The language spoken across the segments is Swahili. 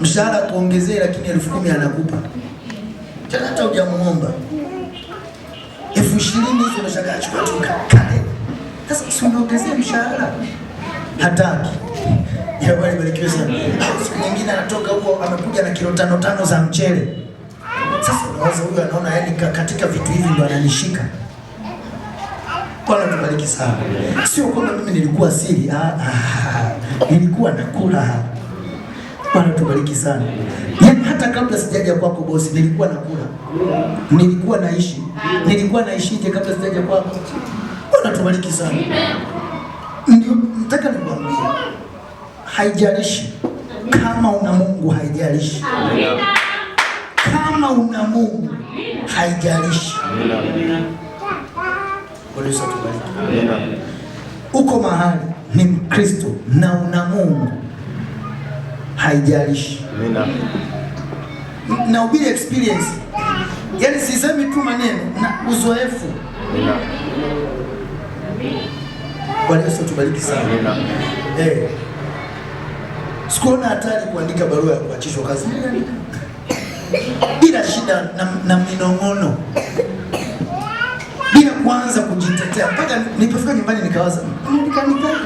mshahara kuongezea, lakini 10,000 anakupa tena hata hujamuomba. 20,000 hizo unashaka chukua tu kale. Sasa si unaongezea mshahara? Hataki. Ya bali barikiwe sana. Siku nyingine anatoka huko amekuja na kilo 5 za mchele. Sasa unawaza huyu anaona yani katika vitu hivi ndo ananishika. Bwana tubariki sana. Sio kwamba mimi nilikuwa siri. Nilikuwa nakula. Bwana tubariki sana. Yaani hata kabla sijaja kwako bosi nilikuwa nakula. Nilikuwa naishi. Nilikuwa naishije kabla sijaja kwako? Bwana tubariki sana. Ndio nataka nikwambie. Haijalishi kama una Mungu, haijalishi. Kama una Mungu, haijalishi. Bwana tubariki. Uko mahali ni Mkristo na una Mungu, haijalishi. Na ubiri experience. Yaani sisemi tu maneno na uzoefu. Bwana Yesu tubariki sana. Sikuona hatari kuandika barua ya kuachishwa kazi. Bila shida na minong'ono. Bila kuanza kujitetea. Mpaka nilipofika nyumbani nikawaza, nikaje?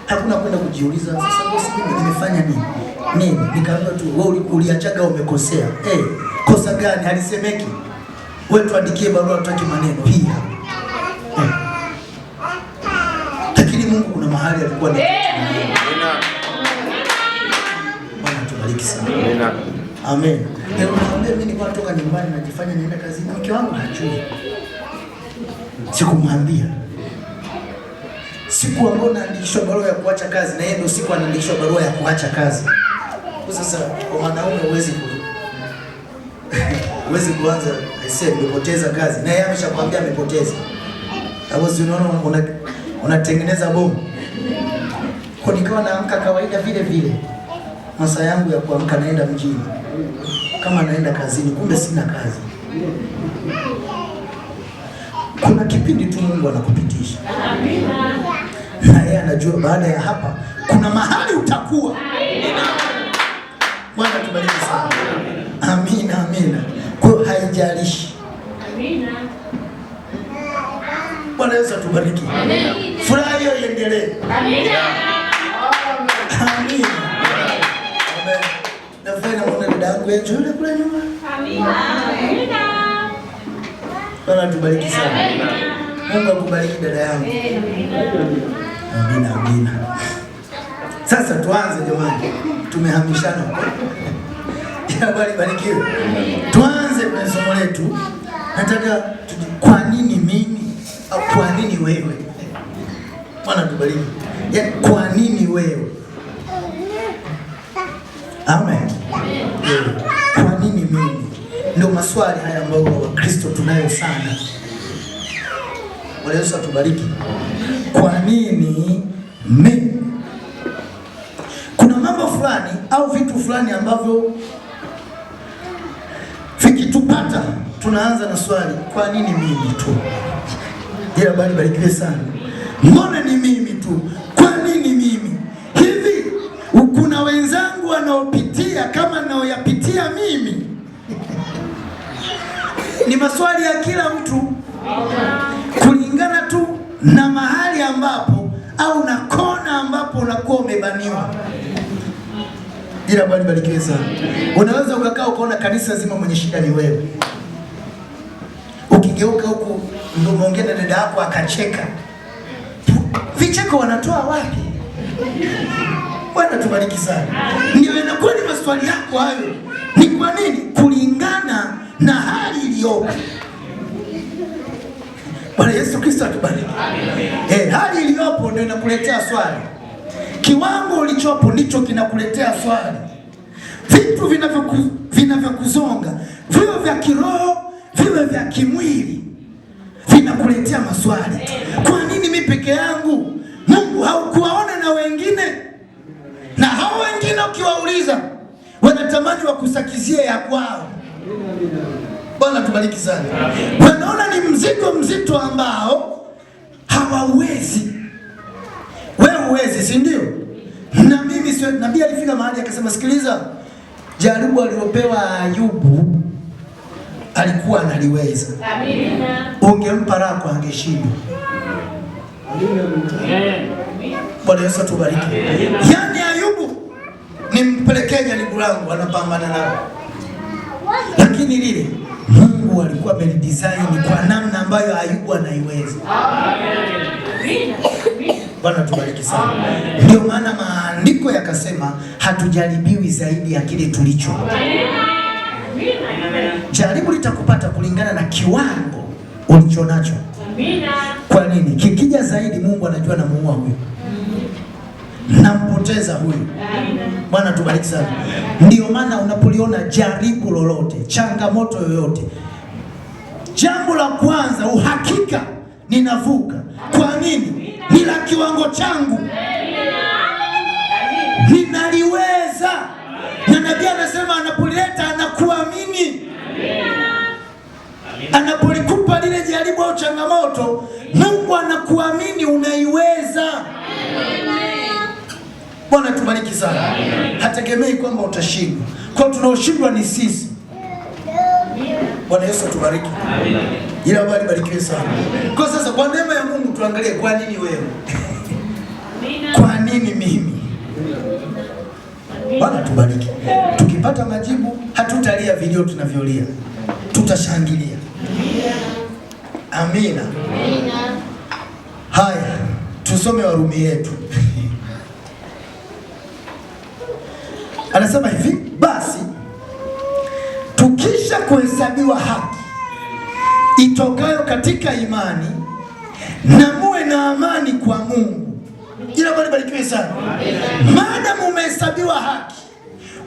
Hakuna kwenda kujiuliza, sasa bosi mimi nimefanya nini? Nikaambiwa tu wewe uliachaga umekosea. Kosa gani? Halisemeki. Wewe tuandikie barua tutaki maneno hii. Lakini Mungu kuna mahali alikuwa ni Bwana tubariki sana. Amen. Leo naomba mimi nilikuwa natoka nyumbani najifanya nienda kazini. Mke wangu hajui. Sikumwambia. Siku ambayo naandikishwa barua ya kuacha kazi na yeye ndio siku anaandikishwa barua ya kuacha kazi. Sasa kwa wanaume huwezi kuanza nimepoteza kazi na yeye ameshakwambia amepoteza. Hapo unaona unatengeneza bomu. Kwa nikawa naamka kawaida vile. Masaa yangu ya kuamka naenda mjini. Kama naenda kazini kumbe sina kazi. Kuna kipindi tu Mungu anakupitisha. Amina. Na yeye anajua baada ya hapa kuna mahali utakuwa. Amina. Bwana tubariki sana. Amina. Kwa haijalishi. Amina. Bwana Yesu atubariki. Amina. Furaha hiyo iendelee. Amina. Amina. Amen. Nafanya mwana dada yangu enjoy kule nyuma. Amina. Bwana tubariki sana. Mungu akubariki dada yangu. Amina. Sasa tuanze jamani. Tumehamishana. Bwana barikiwe. Tuanze kwenye somo letu. Nataka kwa nini mimi au kwa nini wewe? Bwana tubariki. Yaani kwa nini wewe? Amen. Kwa nini mimi? Ndio maswali haya ambayo Wakristo tunayo sana. Bwana Yesu atubariki. Kwa nini mimi? Kuna mambo fulani au vitu fulani ambavyo vikitupata tunaanza na swali, kwa nini mimi tu? Ila bali barikiwe sana. Mbona ni mimi tu? Kwa nini mimi? Hivi kuna wenzangu wanaopitia kama naoyapitia mimi? Ni maswali ya kila mtu kulingana tu na mahali ambapo au na kona ambapo unakuwa umebaniwa. Ila bali barikiwe sana. Unaweza ukakaa ukaona kanisa zima mwenye shida ni wewe. Ukigeuka huku ndio muongea na dada yako akacheka. Vicheko wanatoa wapi? Bwana tubariki sana. Ndio inakuwa ni maswali yako hayo. Ni kwa nini? Kulingana na hali iliyopo. Bwana Yesu Kristo atubariki. Hali iliyopo ndio inakuletea swali. Kiwango ulichopo ndicho kinakuletea swali. Vitu vinavyokuzonga, viwe vya kiroho, viwe vya kimwili, vinakuletea maswali. Kwa nini mimi peke yangu? Mungu haukuwaona na wengine? Na hao wengine ukiwauliza wanatamani wakusakizie ya kwao. Bwana tubariki sana. Wanaona ni mzigo mzito ambao hawawezi. Wewe uwezi, si ndio? Na mimi nabii alifika mahali akasema, sikiliza, jaribu alilopewa Ayubu alikuwa analiweza. Amina. Ungempa lako angeshindwa. Bwana Yesu atubariki. Yaani Ayubu nimpelekee jaribu langu, anapambana nalo. Lakini lile Mungu alikuwa amelidesign kwa namna ambayo Ayubu anaiweza. Bwana tubariki sana. Ndio maana maandiko yakasema hatujaribiwi zaidi ya kile tulicho. Jaribu litakupata kulingana na kiwango ulicho nacho. Kwa nini? Kikija zaidi Mungu anajua namuua huyu, nampoteza huyu. Bwana tubariki sana. Ndio maana unapoliona jaribu lolote, changamoto yoyote, jambo la kwanza uhakika ninavuka. Kwa nini? Ni la kiwango changu, ninaliweza. Na nabii anasema anapolileta anakuamini. Anapolikupa lile jaribu au changamoto, Mungu anakuamini unaiweza. Bwana tubariki sana. Hategemei kwamba utashindwa. Kwa tunaoshindwa ni sisi. Bwana Yesu tubariki. Ila bali barikiwe sana. Kwa sasa kwa neema ya Mungu tuangalie kwa nini wewe? Kwa nini mimi? Bwana tubariki. Tukipata majibu hatutalia video tunavyolia. Tutashangilia. Amina. Amina. Haya, tusome Warumi yetu. Anasema hivi, basi tukisha kuhesabiwa haki itokayo katika imani, na muwe na amani kwa Mungu. Ila Bwana barikiwe sana. Maadamu umehesabiwa haki,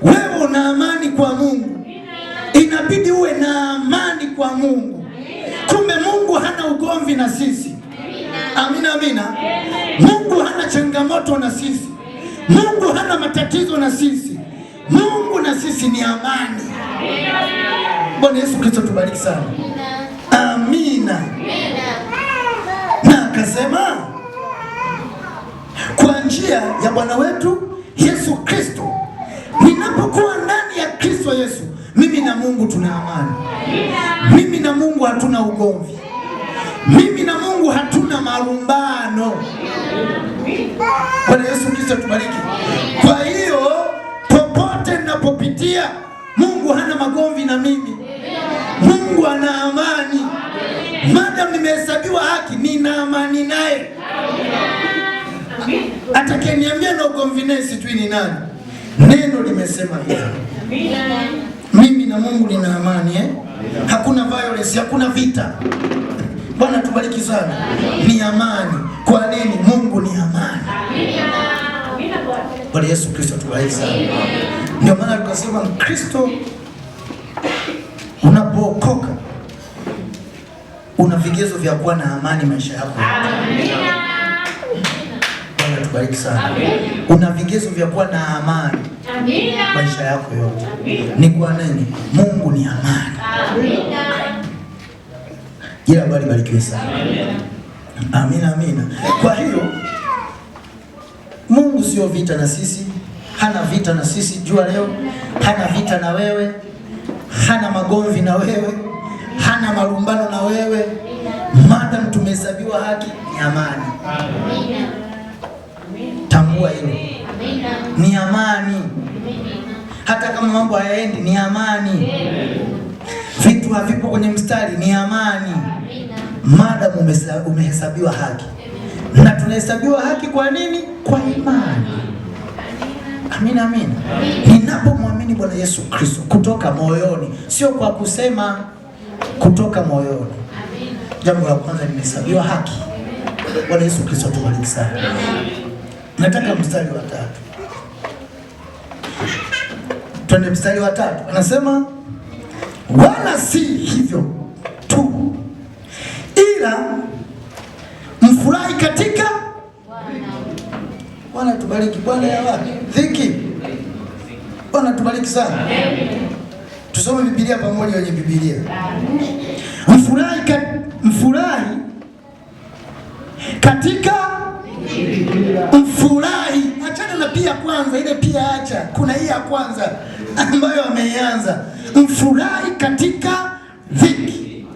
wewe una amani kwa Mungu, inabidi uwe na amani kwa Mungu. Kumbe Mungu hana ugomvi na sisi. Amina, amina. Mungu hana changamoto na sisi. Mungu hana matatizo na sisi. Mungu na sisi ni amani. Bwana Yesu Kristo tubariki sana. Amina. Na akasema kwa njia ya Bwana wetu Yesu Kristo, ninapokuwa ndani ya Kristo Yesu, mimi na Mungu tuna amani. Mimi na Mungu hatuna ugomvi. Mimi na Mungu hatuna malumbano. Bwana Yesu Kristo tubariki. Kwa hiyo popote ninapopitia, Mungu hana magomvi na mimi. Mungu ana amani. Maadamu nimehesabiwa haki, nina amani naye. Atakayeniambia na ugomvi naye sijui ni nani. Neno limesema hivyo. Mimi na Mungu nina amani, Hakuna violence, hakuna vita. Bwana tubariki sana. Ni amani. Kwa nini? Mungu ni amani. Bwana Yesu Kristo tubariki sana. Ndio maana tukasema Kristo unapookoka una vigezo vya kuwa na amani maisha yako. Bwana tubariki sana. Una vigezo vya kuwa na amani maisha yako yote. Ni kwa nini? Mungu ni amani. Jina bali barikiwe sana. Amina, amina. Kwa hiyo Mungu sio vita na sisi, hana vita na sisi. Jua leo hana vita na wewe, hana magomvi na wewe, hana malumbano na wewe. Maadamu tumehesabiwa haki, ni amani. Tambua hilo. Ni amani. Hata kama mambo hayaendi, ni amani. Vitu havipo kwenye mstari, ni amani. Maadamu umehesabiwa haki. Na tunahesabiwa haki kwa nini? Kwa imani. Amina, amina. Ninapomwamini Bwana Yesu Kristo kutoka moyoni, sio kwa kusema, kutoka moyoni. Jambo la kwanza, nimehesabiwa haki. Bwana Yesu Kristo tubariki sana. Nataka mstari wa 3. Twende mstari wa 3. Anasema wala si hivyo tu, ila mfurahi katika Bwana. Tubariki. Bwana ya wapi? Dhiki. Bwana tubariki sana. Tusome Biblia pamoja, wenye Biblia. Mfurahi katika mfurahi. Achana na pia kwanza, ile pia acha, kuna hii ya kwanza ambayo ameianza, mfurahi katika dhiki.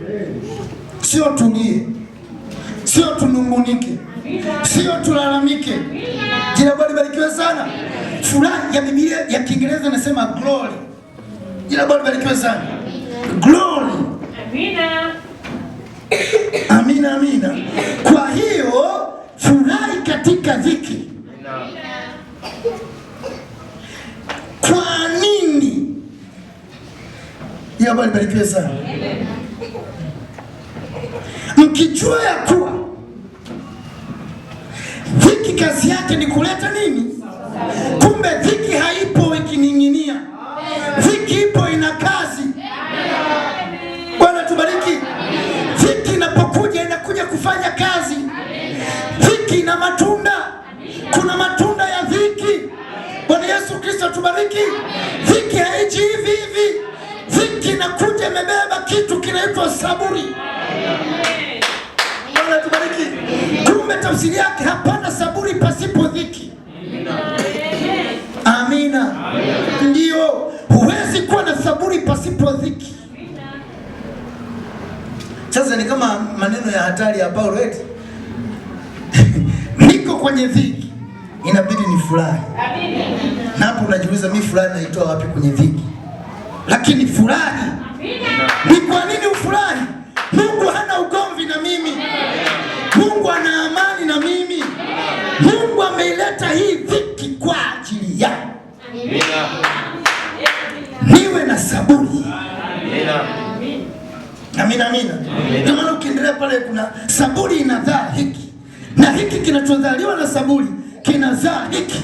Sio tulie, sio tunungunike, sio tulalamike. Jina Bwana libarikiwe sana. Furaha ya Biblia ya Kiingereza nasema glory. Jina Bwana libarikiwe sana. Glory. Amina. Amina, amina. Kwa hiyo furahi katika dhiki. Kwa nini? Jina Bwana libarikiwe sana. Mkijua ya kuwa dhiki kazi yake ni kuleta nini? Kumbe dhiki haipo ikining'inia. Dhiki ipo, ina kazi. Bwana tubariki. Dhiki inapokuja inakuja kufanya kazi. Dhiki ina matunda. Kuna matunda ya dhiki. Bwana Yesu Kristo tubariki. Dhiki haiji hivi hivi. Dhiki inakuja imebeba kitu kinaitwa saburi. Bwana tubariki. Kumbe tafsiri yake hapana saburi pasipo dhiki. Amina. Ndio, huwezi kuwa na saburi pasipo dhiki. Sasa ni kama maneno ya hatari ya Paulo eti niko kwenye dhiki, inabidi nifurahi. Na hapo unajiuliza mimi furaha naitoa wapi kwenye dhiki? Lakini furahi. Ni kwa nini ufurahi? Mungu hana ugomvi na mimi. Mungu ana amani na mimi. Mungu ameileta hii dhiki kwa ajili ya niwe na saburi. Amina, amina. Ndio maana ukiendelea pale kuna saburi inazaa hiki, na hiki kinachozaliwa na saburi kinazaa hiki.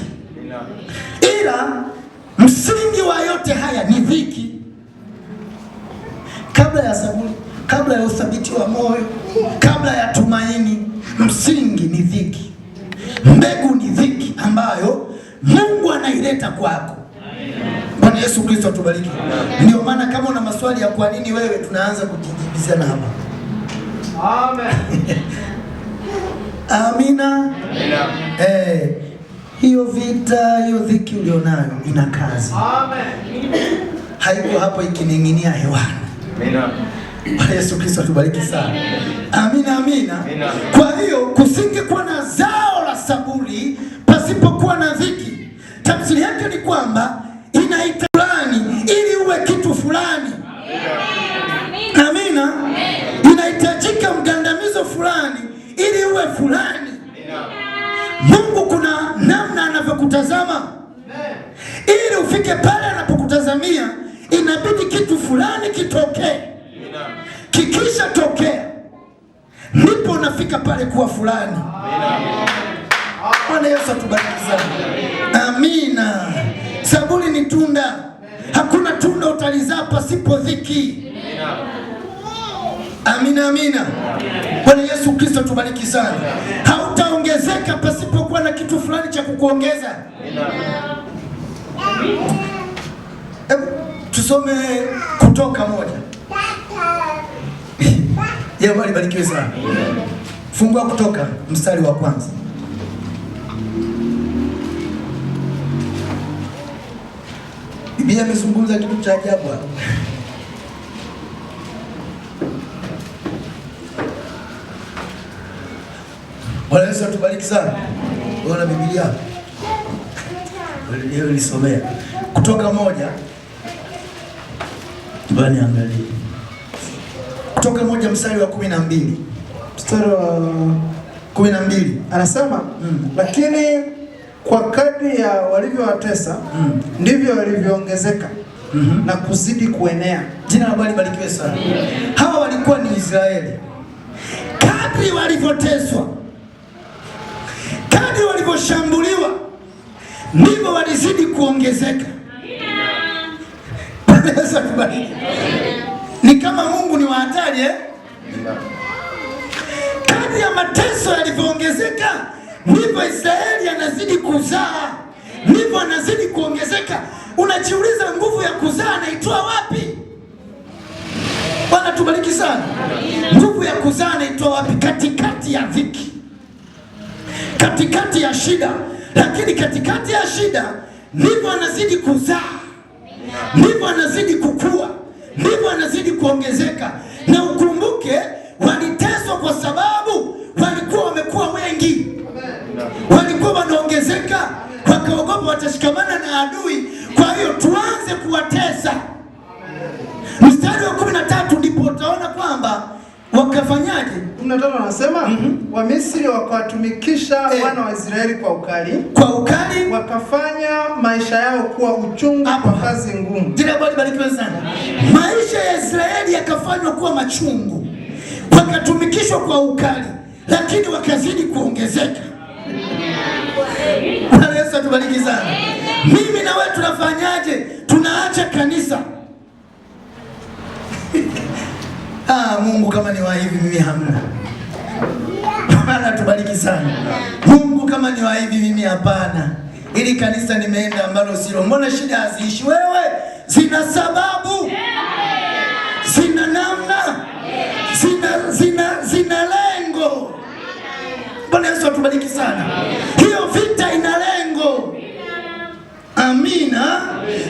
Ila msingi wa yote haya ni dhiki. Kabla ya saburi, kabla ya uthabiti wa moyo, kabla ya tumaini, msingi ni dhiki. Mbegu ni dhiki ambayo Mungu anaileta kwako. Bwana Yesu Kristo tubariki. Ndio maana kama una maswali ya kwa nini wewe, tunaanza kujibizana hapa. Amen. Amina. Amina. Hiyo vita, hiyo dhiki ulionayo ina kazi. Amen. Haiko hapo ikining'inia hewani. Amina. Bwana Yesu Kristo tubariki sana. Amina, amina. Amina. Kwa hiyo kusingekuwa na zao la saburi pasipokuwa na dhiki. Tafsiri yake ni kwamba inaita fulani ili uwe kitu fulani. Amina. Amina. Inahitajika mgandamizo fulani ili uwe fulani. Mungu kuna namna anavyokutazama. Ili ufike pale anapokutazamia, inabidi kitu fulani kitokee. Kikisha tokea, ndipo unafika pale kuwa fulani. Bwana Yesu atubariki sana. Amina. Saburi ni tunda. Hakuna tunda utalizaa pasipo dhiki. Amina, amina. Bwana Yesu Kristo tubariki sana. Hautaongezeka pasipokuwa na kitu fulani cha kukuongeza. Tusome Kutoka 1. Yeye Bwana barikiwe sana. Fungua Kutoka mstari wa kwanza. Biblia imezungumza kitu cha ajabu hapa. Bwana Yesu atubariki sana. Ona Biblia. Leo nisomea Kutoka 1. Bwana angalia. Kutoka 1 mstari wa 12. Mstari wa 12. Anasema, lakini kwa kadri ya walivyowatesa ndivyo walivyoongezeka na kuzidi kuenea. Jina la Bwana libarikiwe sana. Hawa walikuwa ni Israeli. Kadri walivyoteswa, kadri walivyoshambuliwa, ndivyo walizidi kuongezeka. Bwana Yesu atubariki. Ni kama Mungu ni wa hatari Kadri ya mateso yalivyoongezeka, ndivyo Israeli anazidi kuzaa, ndivyo anazidi kuongezeka. Unajiuliza nguvu ya kuzaa anaitoa wapi? Bwana tubariki sana. Nguvu ya kuzaa anaitoa wapi? Katikati ya dhiki, katikati ya shida. lakini katikati ya shida ndivyo anazidi kuzaa, ndivyo anazidi kukua, ndivyo anazidi kuongezeka. Na ukumbuke waliteswa kwa sababu walikuwa wamekuwa wengi, walikuwa wanaongezeka, wakaogopa watashikamana na adui. Kwa hiyo tuanze kuwatesa. Mstari wa 13 ndipo utaona kwamba wakafanyaje? 13 anasema Wamisri wakawatumikisha wana wa Israeli kwa ukali, wakafanya maisha yao kuwa uchungu kwa kazi ngumu. Jina Bwana libarikiwe sana. Maisha ya Israeli yakafanywa kuwa machungu, wakatumikishwa kwa ukali, lakini wakazidi kuongezeka. Bwana Yesu atubariki sana. Mimi na wewe tunafanyaje? Tunaacha kanisa. Mungu kama ni wa hivi mimi hamna. Bwana tubariki sana. Mungu kama ni wa hivi mimi hapana. Ili kanisa nimeenda ambalo silo. Mbona shida haziishi? Wewe zina sababu, zina namna, zina lengo. Bwana Yesu atubariki sana. Hiyo vita ina lengo. Amina.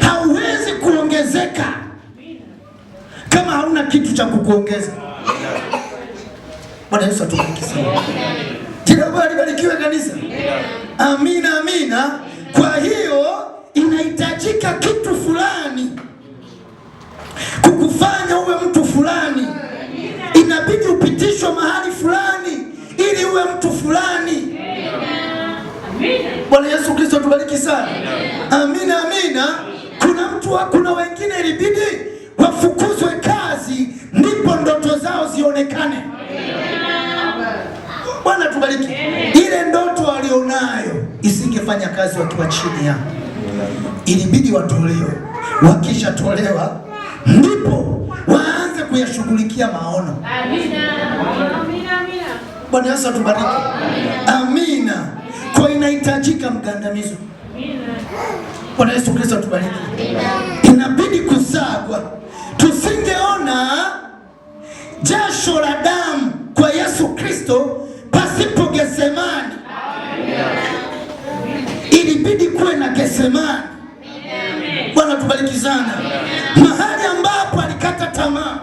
Hauwezi kuongezeka kama hauna kitu cha kukuongeza. Bwana Yesu atubariki sana. Jina Bwana libarikiwe kanisa. Amina, amina. Kwa hiyo inahitajika kitu fulani kukufanya uwe mtu fulani. Inabidi upitishwe mahali fulani ili uwe mtu fulani. Bwana Yesu Kristo atubariki sana. Amina, amina. Kuna wengine ilibidi wafukuzwe kazi ndipo ndoto zao zionekane. Bwana tubariki. Ile ndoto walionayo isingefanya kazi wakiwa chini yao. Ilibidi watolewe. Wakisha tolewa ndipo waanze kuyashughulikia maono. Amina. Bwana Yesu atubariki. Amina. Kwa inahitajika mgandamizo. Bwana Yesu Kristo atubariki. Inabidi kusagwa. Tusingeona jasho la damu kwa Yesu Kristo pasipo Getsemani. Ilibidi kuwe na Getsemani. Bwana tubariki sana. Mahali ambapo alikata tamaa,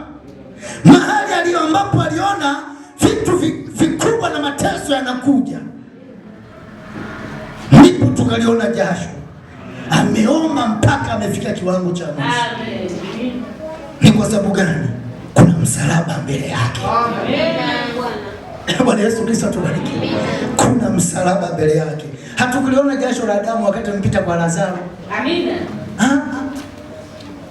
mahali ambapo aliona vitu vikubwa na mateso yanakuja, ndipo tukaliona jasho. Ameomba mpaka amefika kiwango cha mwisho. Ni kwa sababu gani? Kuna msalaba mbele yake. Bwana Yesu Kristo atubariki. Kuna msalaba mbele yake. Hatukuliona jasho la damu wakati mpita kwa Lazaro. Amina.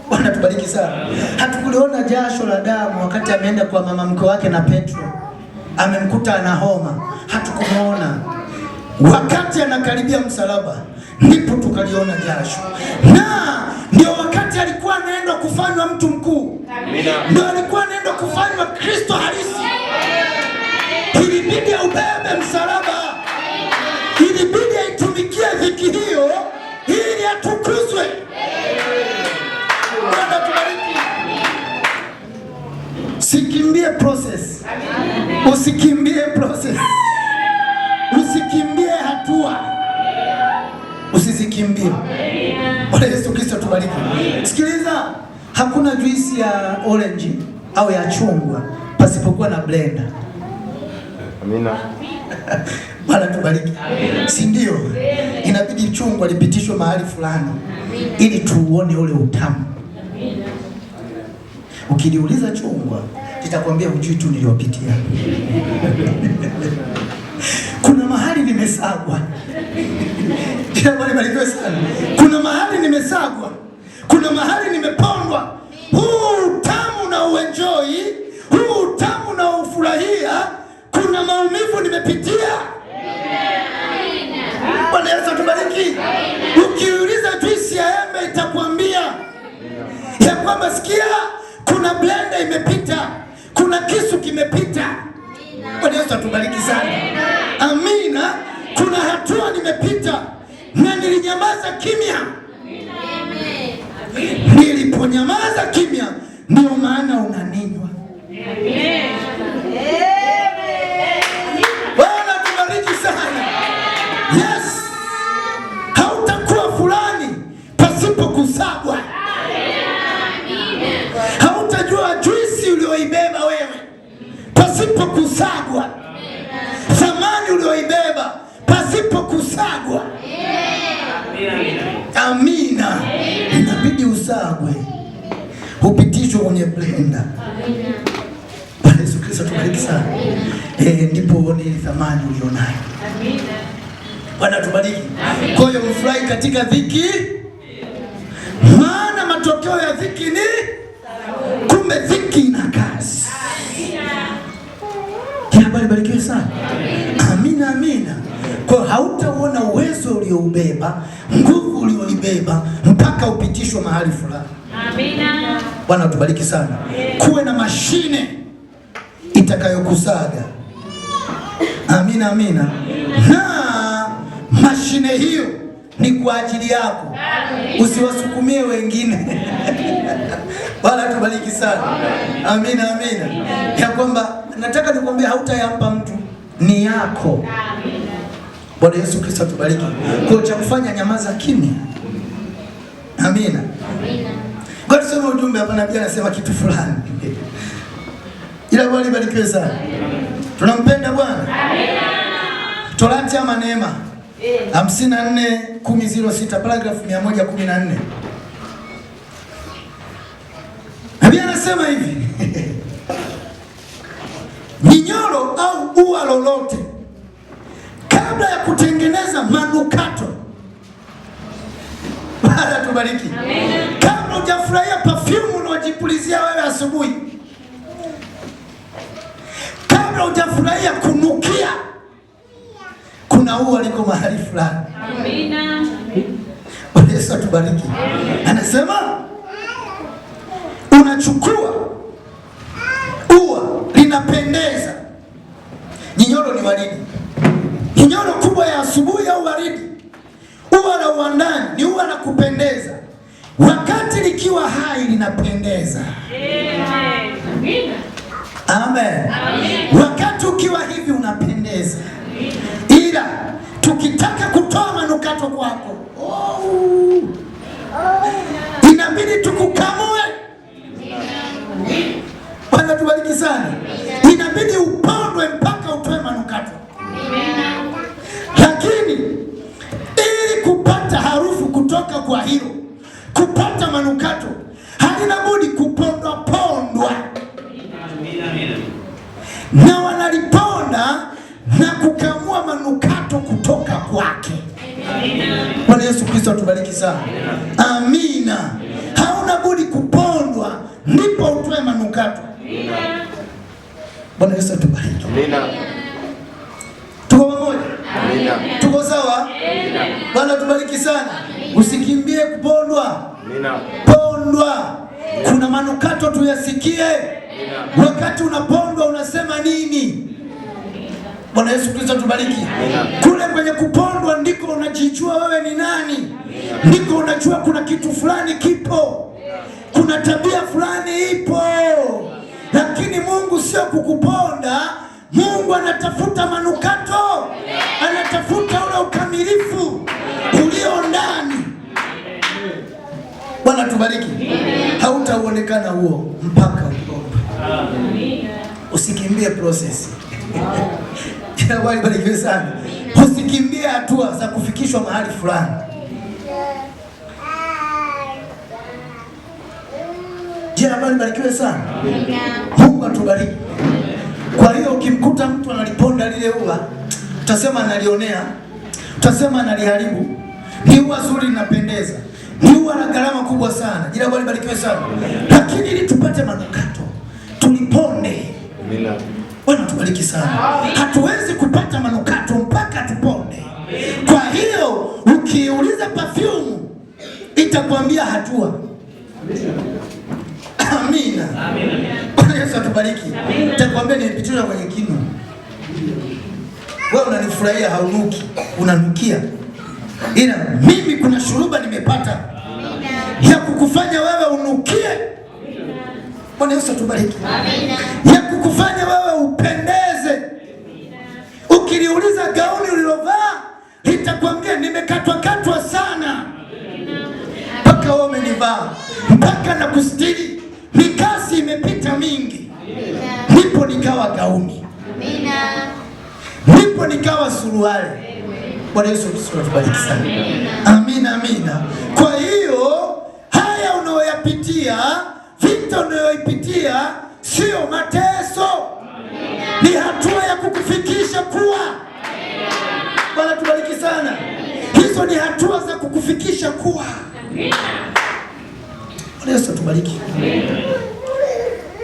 Bwana tubariki sana. Hatukuliona jasho la damu wakati ameenda kwa mama mke wake na Petro. Amemkuta ana homa. Hatukumuona. Wakati anakaribia msalaba ndipo tukaliona jasho. Na ndio wakati alikuwa anaenda kufanywa mtu mkuu. Amina. Ndio alikuwa anaenda kufanywa Kristo halisi. Ilibidi ubebe msalaba. Ilibidi aitumikie dhiki hiyo ili atukuzwe. Bwana tubariki. Sikimbie process. Usikimbie process. Usikimbie hatua. Usizikimbie. Bwana Yesu Kristo tubariki. Sikiliza, hakuna juisi ya orange au ya chungwa pasipokuwa na blender. Amina. Bwana tubariki. Si ndio? Inabidi chungwa lipitishwe mahali fulani ili tuuone ule utamu. Ukiniuliza chungwa, nitakwambia hujui tu niliopitia. Kuna mahali nimesagwa. Bwana barikiwe sana. Kuna mahali nimesagwa. Kuna mahali nimepondwa. Huu utamu na uenjoy, huu utamu na ufurahia, kuna maumivu nimepitia. Bwana Yesu atubariki. Ukiuliza juisi ya embe itakwambia ya kwamba sikia, kuna blender imepita, kuna kisu kimepita. Bwana Yesu atubariki sana. Amina. Kuna hatua nimepita na nilinyamaza kimya. Niliponyamaza kimya ndio maana unaninywa. Bwana tubariki sana. Yes. ulioibeba pasipo kusagwa. Amina. Inabidi usagwe, upitishwe kwenye blender. Bwana Yesu Kristo tubariki sana. Ndipo uone ile thamani ulionayo. Amina. Bwana tubariki. Kwa hiyo mfurahi katika dhiki, maana matokeo ya dhiki ni kumbe dhiki ina kazi. Kila bali barikiwe sana. Amina, amina. Kwa hautaona uwezo ulioubeba, nguvu ulioibeba mpaka upitishwe mahali fulani. Amina. Bwana tubariki sana. Kuwe na mashine itakayokusaga. Amina, amina. Na mashine hiyo ni kwa ajili yako. Usiwasukumie wengine. Bwana tubariki sana. Amina, amina. Ya kwamba nataka nikwambie hautayampa mtu, ni yako. Bwana Yesu Kristo tubariki. Kwa cha kufanya nyamaza kimya. Amina. Amina. Kwa tuseme ujumbe hapa, nabii anasema kitu fulani. Ila Bwana barikiwe sana. Tunampenda Bwana. Amina. Torati ama neema 54:1006 paragraph 114. Nabii anasema hivi. Minyoro au ua lolote kabla ya kutengeneza manukato. Bwana tubariki. Amen. Kabla hujafurahia perfume unojipulizia wewe asubuhi, kabla hujafurahia kunukia, kuna ua liko mahali fulani. Amina. Bwana Yesu tubariki. Anasema unachukua ua linapendeza. Nyinyoro ni waridi. Nyinyoro kubwa ya asubuhi au waridi. Ua la uandani ni ua la kupendeza. Wakati likiwa hai linapendeza. Amen. Amen. Amen. Wakati ukiwa hivi unapendeza. Ila tukitaka kutoa manukato kwako, inabidi tukukamue. Bwana tubariki sana. Inabidi upondwe mpaka utoe manukato. Lakini ili kupata harufu kutoka kwa hilo, kupata manukato, halina budi kupondwa pondwa. Na wanaliponda na kukamua manukato kutoka kwake. Bwana Yesu Kristo atubariki sana. Amina. Hauna budi kupondwa ndipo utoe manukato. Bwana Yesu atubariki. Amina. Tuko pamoja? Amina. Tuko sawa? Amina. Bwana tubariki sana. Usikimbie kupondwa. Amina. Pondwa. Kuna manukato tuyasikie. Amina. Wakati unapondwa unasema nini? Bwana Yesu Kristo tubariki. Amina. Kule kwenye kupondwa ndiko unajijua wewe ni nani. Amina. Ndiko unajua kuna kitu fulani kipo. Kuna tabia fulani ipo. Lakini Mungu sio kukuponda. Mungu anatafuta manukato. Anatafuta ule ukamilifu ulio ndani. Bwana tubariki. Hautauonekana huo mpaka upondwe. Usikimbie process. Jina Bwana libarikiwe sana. Usikimbie hatua za kufikishwa mahali fulani. Jina Bwana libarikiwe sana. Mungu atubariki. Kwa hiyo ukimkuta mtu analiponda lile ua, utasema analionea, utasema analiharibu. Ni ua zuri linapendeza. Ni ua la gharama kubwa sana. Jina Bwana libarikiwe sana. Lakini ili tupate manukato, tuliponde. Amina. Bwana tubariki sana. Hatuwezi kupata manukato mpaka tuponde. Kwa hiyo ukiuliza perfume itakwambia hatua. Amina. Amina. Bwana Yesu atubariki. Itakwambia nimepitia kwenye kinu. Wewe unanifurahia haunuki, unanukia. Ila mimi kuna shuruba nimepata ya kukufanya wewe unukie. Bwana Yesu atubariki. Amina. Ya kukufanya wewe upendeze. Ukiliuliza gauni ulilovaa litakwambia nimekatwa sana. Mpaka wewe umenivaa, mpaka na kustiri. Mikasi imepita mingi. Ndipo nikawa gauni. Amina. ndipo nikawa suruali. Bwana Yesu Kristo atubariki sana. Amina, amina. Kwa hiyo haya unayoyapitia, vita unayoipitia sio mateso, ni hatua ya kukufikisha kuwa. Bwana tubariki sana. Hizo ni hatua za kukufikisha kuwa. Bwana Yesu atubariki.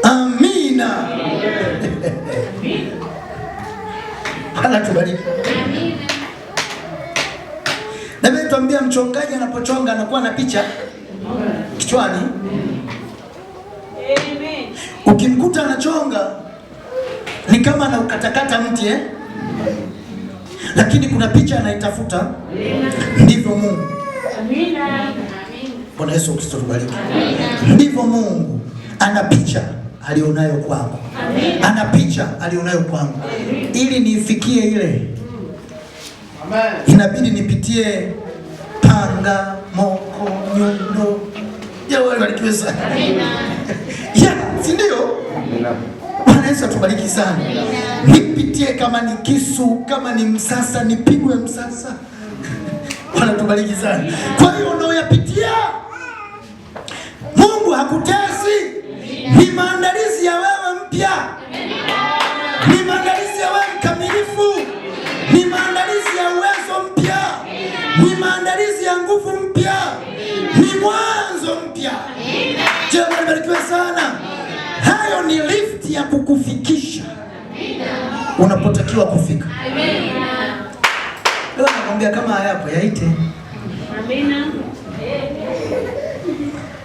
Amina. Bwana tubariki. Na mimi tuambia, mchongaji anapochonga anakuwa na picha kichwani. Amen. Ukimkuta anachonga ni kama anaukatakata mti lakini kuna picha anaitafuta. Ndivyo Mungu. Amina. Bwana Yesu Kristo tubariki. Ndivyo Mungu ana picha alionayo kwako. Ana picha alionayo kwangu. Ili niifikie ile, inabidi nipitie panga, moko, nyundo. Wewe barikiwe sana. Ya, si ndio? Bwana Yesu atubariki sana. Nipitie kama ni kisu, kama ni msasa, nipigwe msasa. Bwana tubariki sana. Kwa hiyo unaoyapitia, Mungu hakutesi. Ni maandalizi ya wewe mpya. Ni maandalizi ya wewe mkamilifu. Ni maandalizi ya uwezo mpya. Ni maandalizi ya nguvu mpya. Ni mwanzo mpya. Je, barikiwe sana. Hayo ni lift ya kukufikisha unapotakiwa kufika. Leo nakwambia kama hayapo yaite. Amina.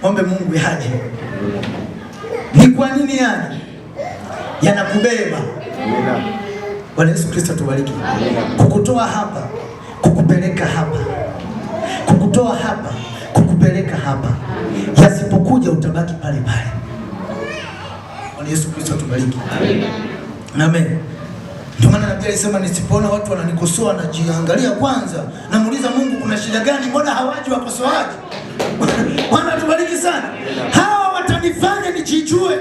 Ombe Mungu yaje. Ni kwa nini yaje? Yanakubeba. Amina. Bwana Yesu Kristo tubariki. Kukutoa hapa, kukupeleka hapa. Kukutoa hapa, kukupeleka hapa. Yasipokuja utabaki pale pale. Bwana Yesu Kristo tubariki. Amen. Ndio maana Nabii alisema nisipoona watu wananikosoa najiangalia kwanza. Namuuliza Mungu, kuna shida gani? Mbona hawaji wakosoaji? Bwana tubariki sana. Hawa watanifanya nijijue.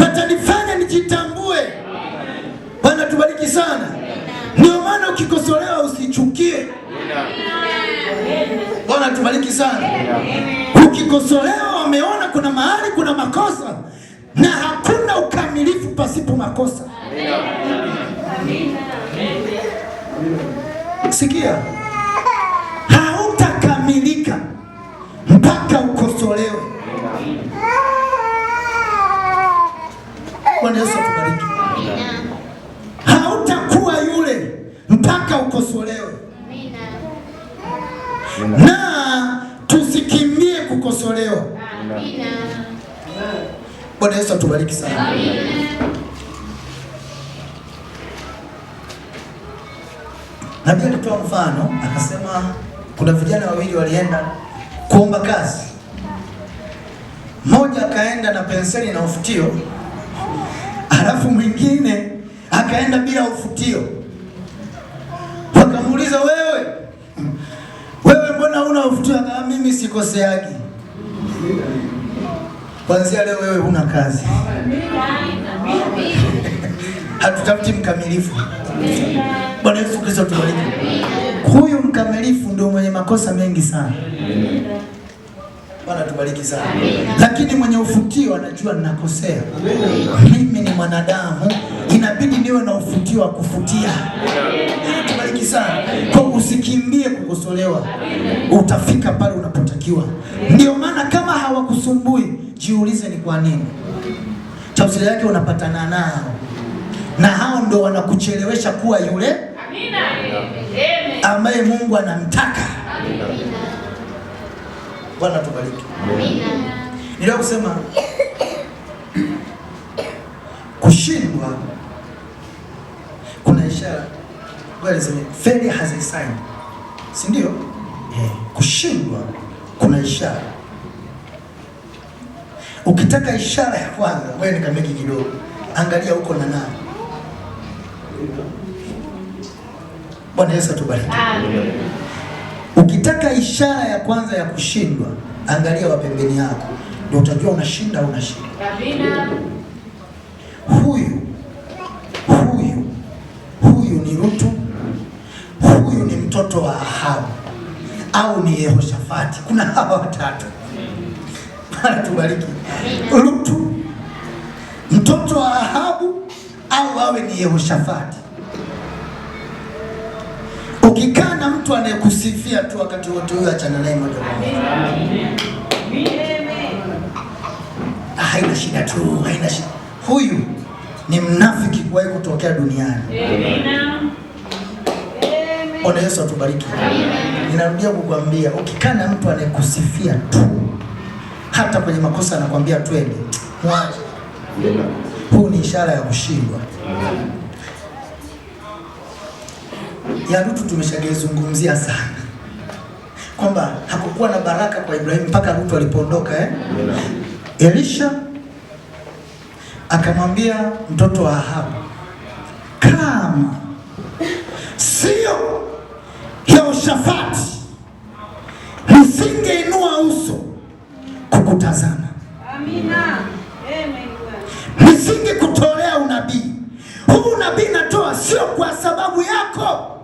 Watanifanya nijitambue. Bwana tubariki sana. Ndio maana ukikosolewa usichukie. Bwana tubariki sana. Ukikosolewa wameona kuna mahali kuna makosa, na hakuna ukamilifu pasipo makosa. Sikia, hautakamilika mpaka ukosolewe. Bwana Yesu atubariki. Hautakuwa yule mpaka ukosolewe. Na tusikimbie kukosolewa. Bwana Yesu atubariki sana. Nabii alitoa mfano akasema kuna vijana wawili walienda kuomba kazi. Mmoja akaenda na penseli na ufutio, alafu mwingine akaenda bila ufutio. Wakamuuliza, wewe mbona huna ufutio? Akasema mimi sikoseagi. Kuanzia leo wewe huna kazi. Hatutafuti mkamilifu. Bwana Yesu Kristo tubariki. Huyu mkamilifu ndio mwenye makosa mengi sana. Bwana tubariki sana. Lakini mwenye ufutio anajua ninakosea. Mimi ni mwanadamu, inabidi niwe na ufutio wa kufutia. Tubariki sana. Kwa usikimbie kukosolewa. Utafika pale unapotakiwa. Ndio maana kama hawakusumbui, jiulize ni kwa nini. Tafsiri yake unapatana nao, na hao ndio wanakuchelewesha kuwa yule ambaye Mungu anamtaka. Bwana tubariki. Ndio kusema kushindwa kuna ishara. Wewe sema failure has a sign. Si ndio? Kushindwa kuna ishara. Ukitaka ishara ya kwanza, wewe nikameki kidogo. Angalia huko na nani. Bwana Yesu atubariki. Ukitaka ishara ya kwanza ya kushindwa, angalia wa pembeni yako. Ndio utajua unashinda au unashinda. Huyu ni Rutu, huyu ni mtoto wa Ahabu au ni Yehoshafati. Kuna hawa watatu. Bwana tubariki. Rutu, mtoto wa Ahabu au awe ni Yehoshafati. Ukikaa na mtu anayekusifia tu wakati wote, huyo achana naye moja kwa moja. Haina shida tu, haina shida. Huyu ni mnafiki kuwahi kutokea duniani. Bwana Yesu atubariki. Ninarudia kukuambia, ukikaa na mtu anayekusifia tu, hata kwenye makosa anakuambia twende, mwache. Huu ni ishara ya kushindwa. Ya Rutu tumeshagezungumzia sana, kwamba hakukuwa na baraka kwa Ibrahimu mpaka Rutu alipoondoka. Elisha akamwambia mtoto wa Ahabu, kama sio Yehoshafati nisingeinua uso kukutazama. Amina. Nisinge kutolea unabii. Huu unabii natoa sio kwa sababu yako,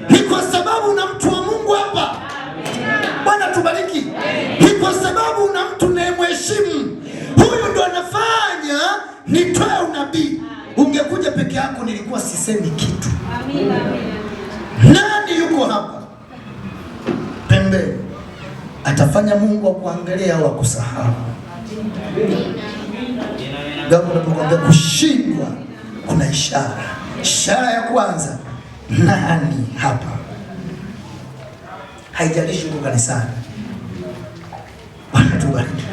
ni kwa sababu una mtu wa Mungu hapa. Bwana tubariki. Ni kwa sababu una mtu unayemheshimu. Huyu ndo anafanya nitoe unabii. Ungekuja peke yako nilikuwa sisemi kitu. Amina. Nani yuko hapa pembeni atafanya Mungu akuangalia au akusahau? Ndio unapokuambia kushindwa kuna ishara. Ishara ya kwanza, nani hapa? Haijalishi uko kanisani. Bwana tubariki.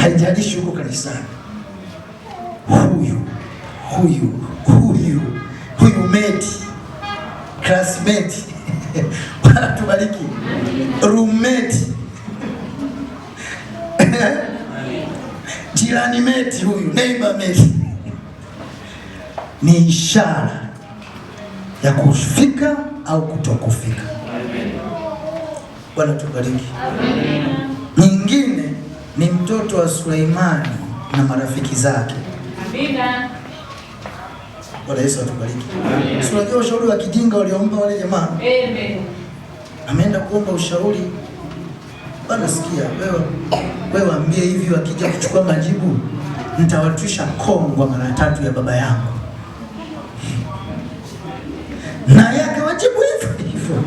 Haijalishi uko kanisani. Huyu mate, classmate, Bwana tubariki, roommate, jirani mate, huyu neighbor mate, ni ishara ya kufika au kutokufika. Bwana tubariki. Nyingine ni mtoto wa Suleimani na marafiki zake. Amina. Bwana Yesu atubariki. Unajua ushauri wa kijinga waliomba wale jamaa? Amen. Ameenda kuomba ushauri. Bwana sikia, wewe ambie hivi, wakija kuchukua majibu nitawatwisha kongwa mara 3 ya baba yangu. Na yake wajibu hivyo.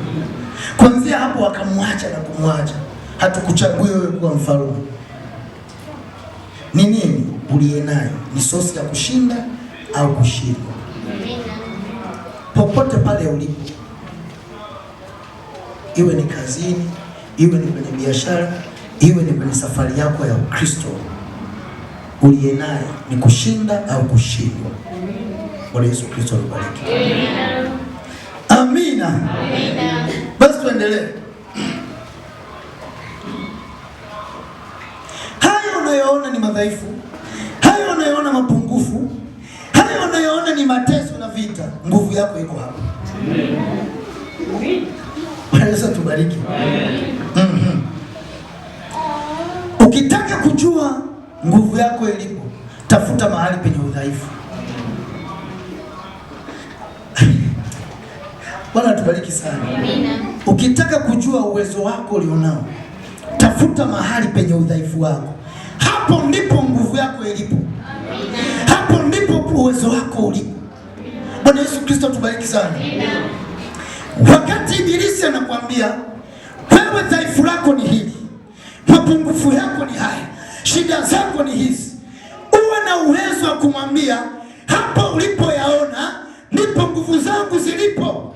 Kuanzia hapo wakamwacha na kumwacha. Hatukuchagua wewe kuwa mfalme. Ni nini uliye nayo? Ni sosi ya kushinda au kushindwa? Popote pale ulipo, iwe ni kazini, iwe ni kwenye biashara, iwe ni kwenye safari yako ya Ukristo, uliye nayo ni kushinda au kushindwa. Bwana Yesu Kristo abariki. Amina. Amina. Basi tuendelee. Hayo unayoona ni madhaifu, hayo unayoona mapungufu, hayo unayoona ni mateso na vita, nguvu yako iko hapa. Bwana Yesu tubariki. Ukitaka kujua nguvu yako ilipo, tafuta mahali penye udhaifu. Bwana tubariki sana. Amina. Ukitaka kujua uwezo wako ulionao, tafuta mahali penye udhaifu wako. Hapo ndipo nguvu yako ilipo. Amina. Hapo ndipo uwezo wako ulipo. Bwana Yesu Kristo tubariki sana. Amina. Wakati Ibilisi anakuambia wewe dhaifu lako ni hili, mapungufu yako ni haya, shida zako ni hizi, uwe na uwezo wa kumwambia hapo ulipoyaona ndipo nguvu zangu zilipo.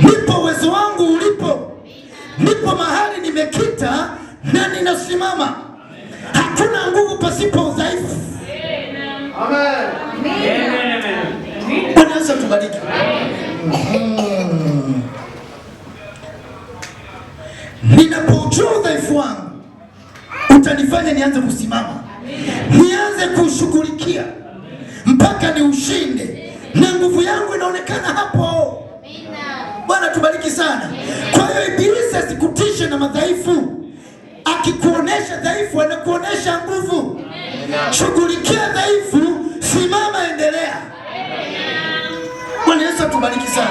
Ndipo uwezo wangu ulipo. Ndipo mahali nimekita na ninasimama. Hakuna nguvu pasipo udhaifu. Amen. Bwana Yesu tubariki. Ninapojua udhaifu wangu, utanifanya nianze kusimama, nianze kushughulikia mpaka ni ushinde, na nguvu yangu inaonekana hapo. Bwana tubariki sana. Kwa hiyo Ibilisi asikutishe na madhaifu. Akikuonesha dhaifu, anakuonesha nguvu. Shughulikia dhaifu, simama, endelea. Bwana Yesu atubariki sana.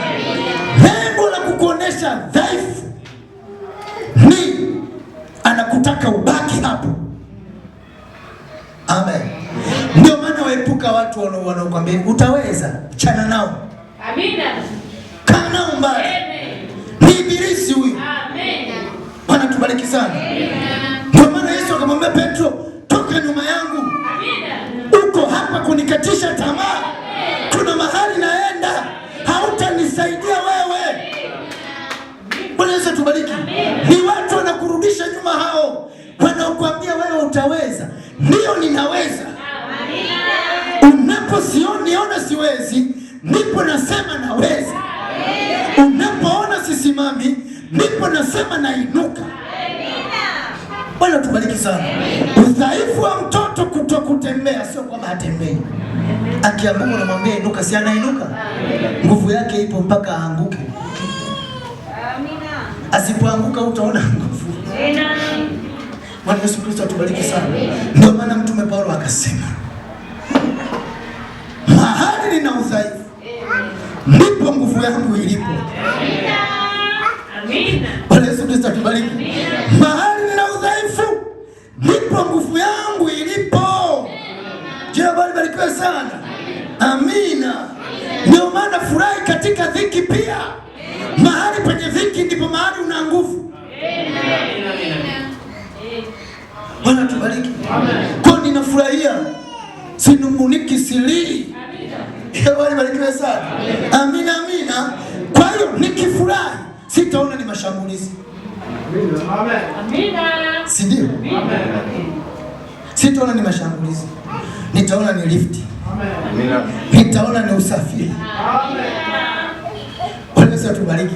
Lengo la kukuonesha dhaifu ni anakutaka ubaki hapo. Amen. Ndio maana waepuka watu wanaokuambia utaweza, chana nao. Amina. Kaa nao mbali. Ni ibilisi huyu. Amen. Bwana tubariki sana. Ndio maana Yesu akamwambia Petro, toka nyuma yangu. Amina. Uko hapa kunikatisha tamaa. Kuna mahali naenda, hautanisaidia wewe. Bwana Yesu tubariki. Ni watu wanakurudisha nyuma hao. Wanaokuambia wewe utaweza. Ndio ninaweza. Unaposiona siwezi, ndipo nasema naweza. Unapoona sisimami, ndipo nasema nainuka. Bwana tubariki sana. Udhaifu wa mtoto kutokutembea sio kwamba hatembei. Akiamua unamwambia inuka, si anainuka. Nguvu yake ipo mpaka aanguke. Asipoanguka utaona nguvu. Bwana Yesu Kristo atubariki sana. Ndio maana Mtume Paulo akasema, mahali nina udhaifu ndipo nguvu yangu ilipo. Amina. Bwana Yesu Kristo atubariki. Mahali nina udhaifu ndipo nguvu yangu ilipo. Jina Bwana libarikiwe sana. Amina. Ndio maana furahi katika dhiki pia. Mahali penye dhiki ndipo mahali una nguvu. Bwana tubariki. Kwa ninafurahia, sinunguniki, silii. Bwana barikiwe sana. Amina, amina. Kwa hiyo nikifurahi sitaona ni mashambulizi. Amina. Si ndio? Sitaona ni mashambulizi. Nitaona ni lifti. Amina. Nitaona ni usafiri. Amen. Bwana Yesu atubariki.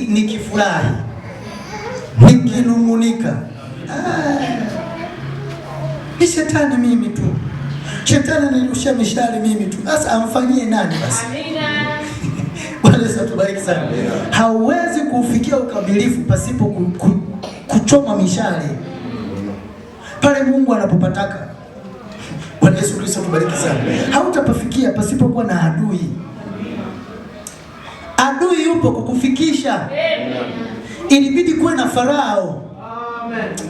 Nikifurahi, nikinungunika, ni shetani mimi tu. Shetani anirusha mishale mimi tu. Sasa amfanyie nani basi? Amina. Bwana Yesu atubariki sana. Hauwezi kufikia ukamilifu pasipo kuchoma mishale. Pale Mungu anapopataka. Bwana Yesu Kristo atubariki sana. Hautapafikia pasipo kuwa na adui. Adui yupo kukufikisha. Ilibidi kuwe na Farao.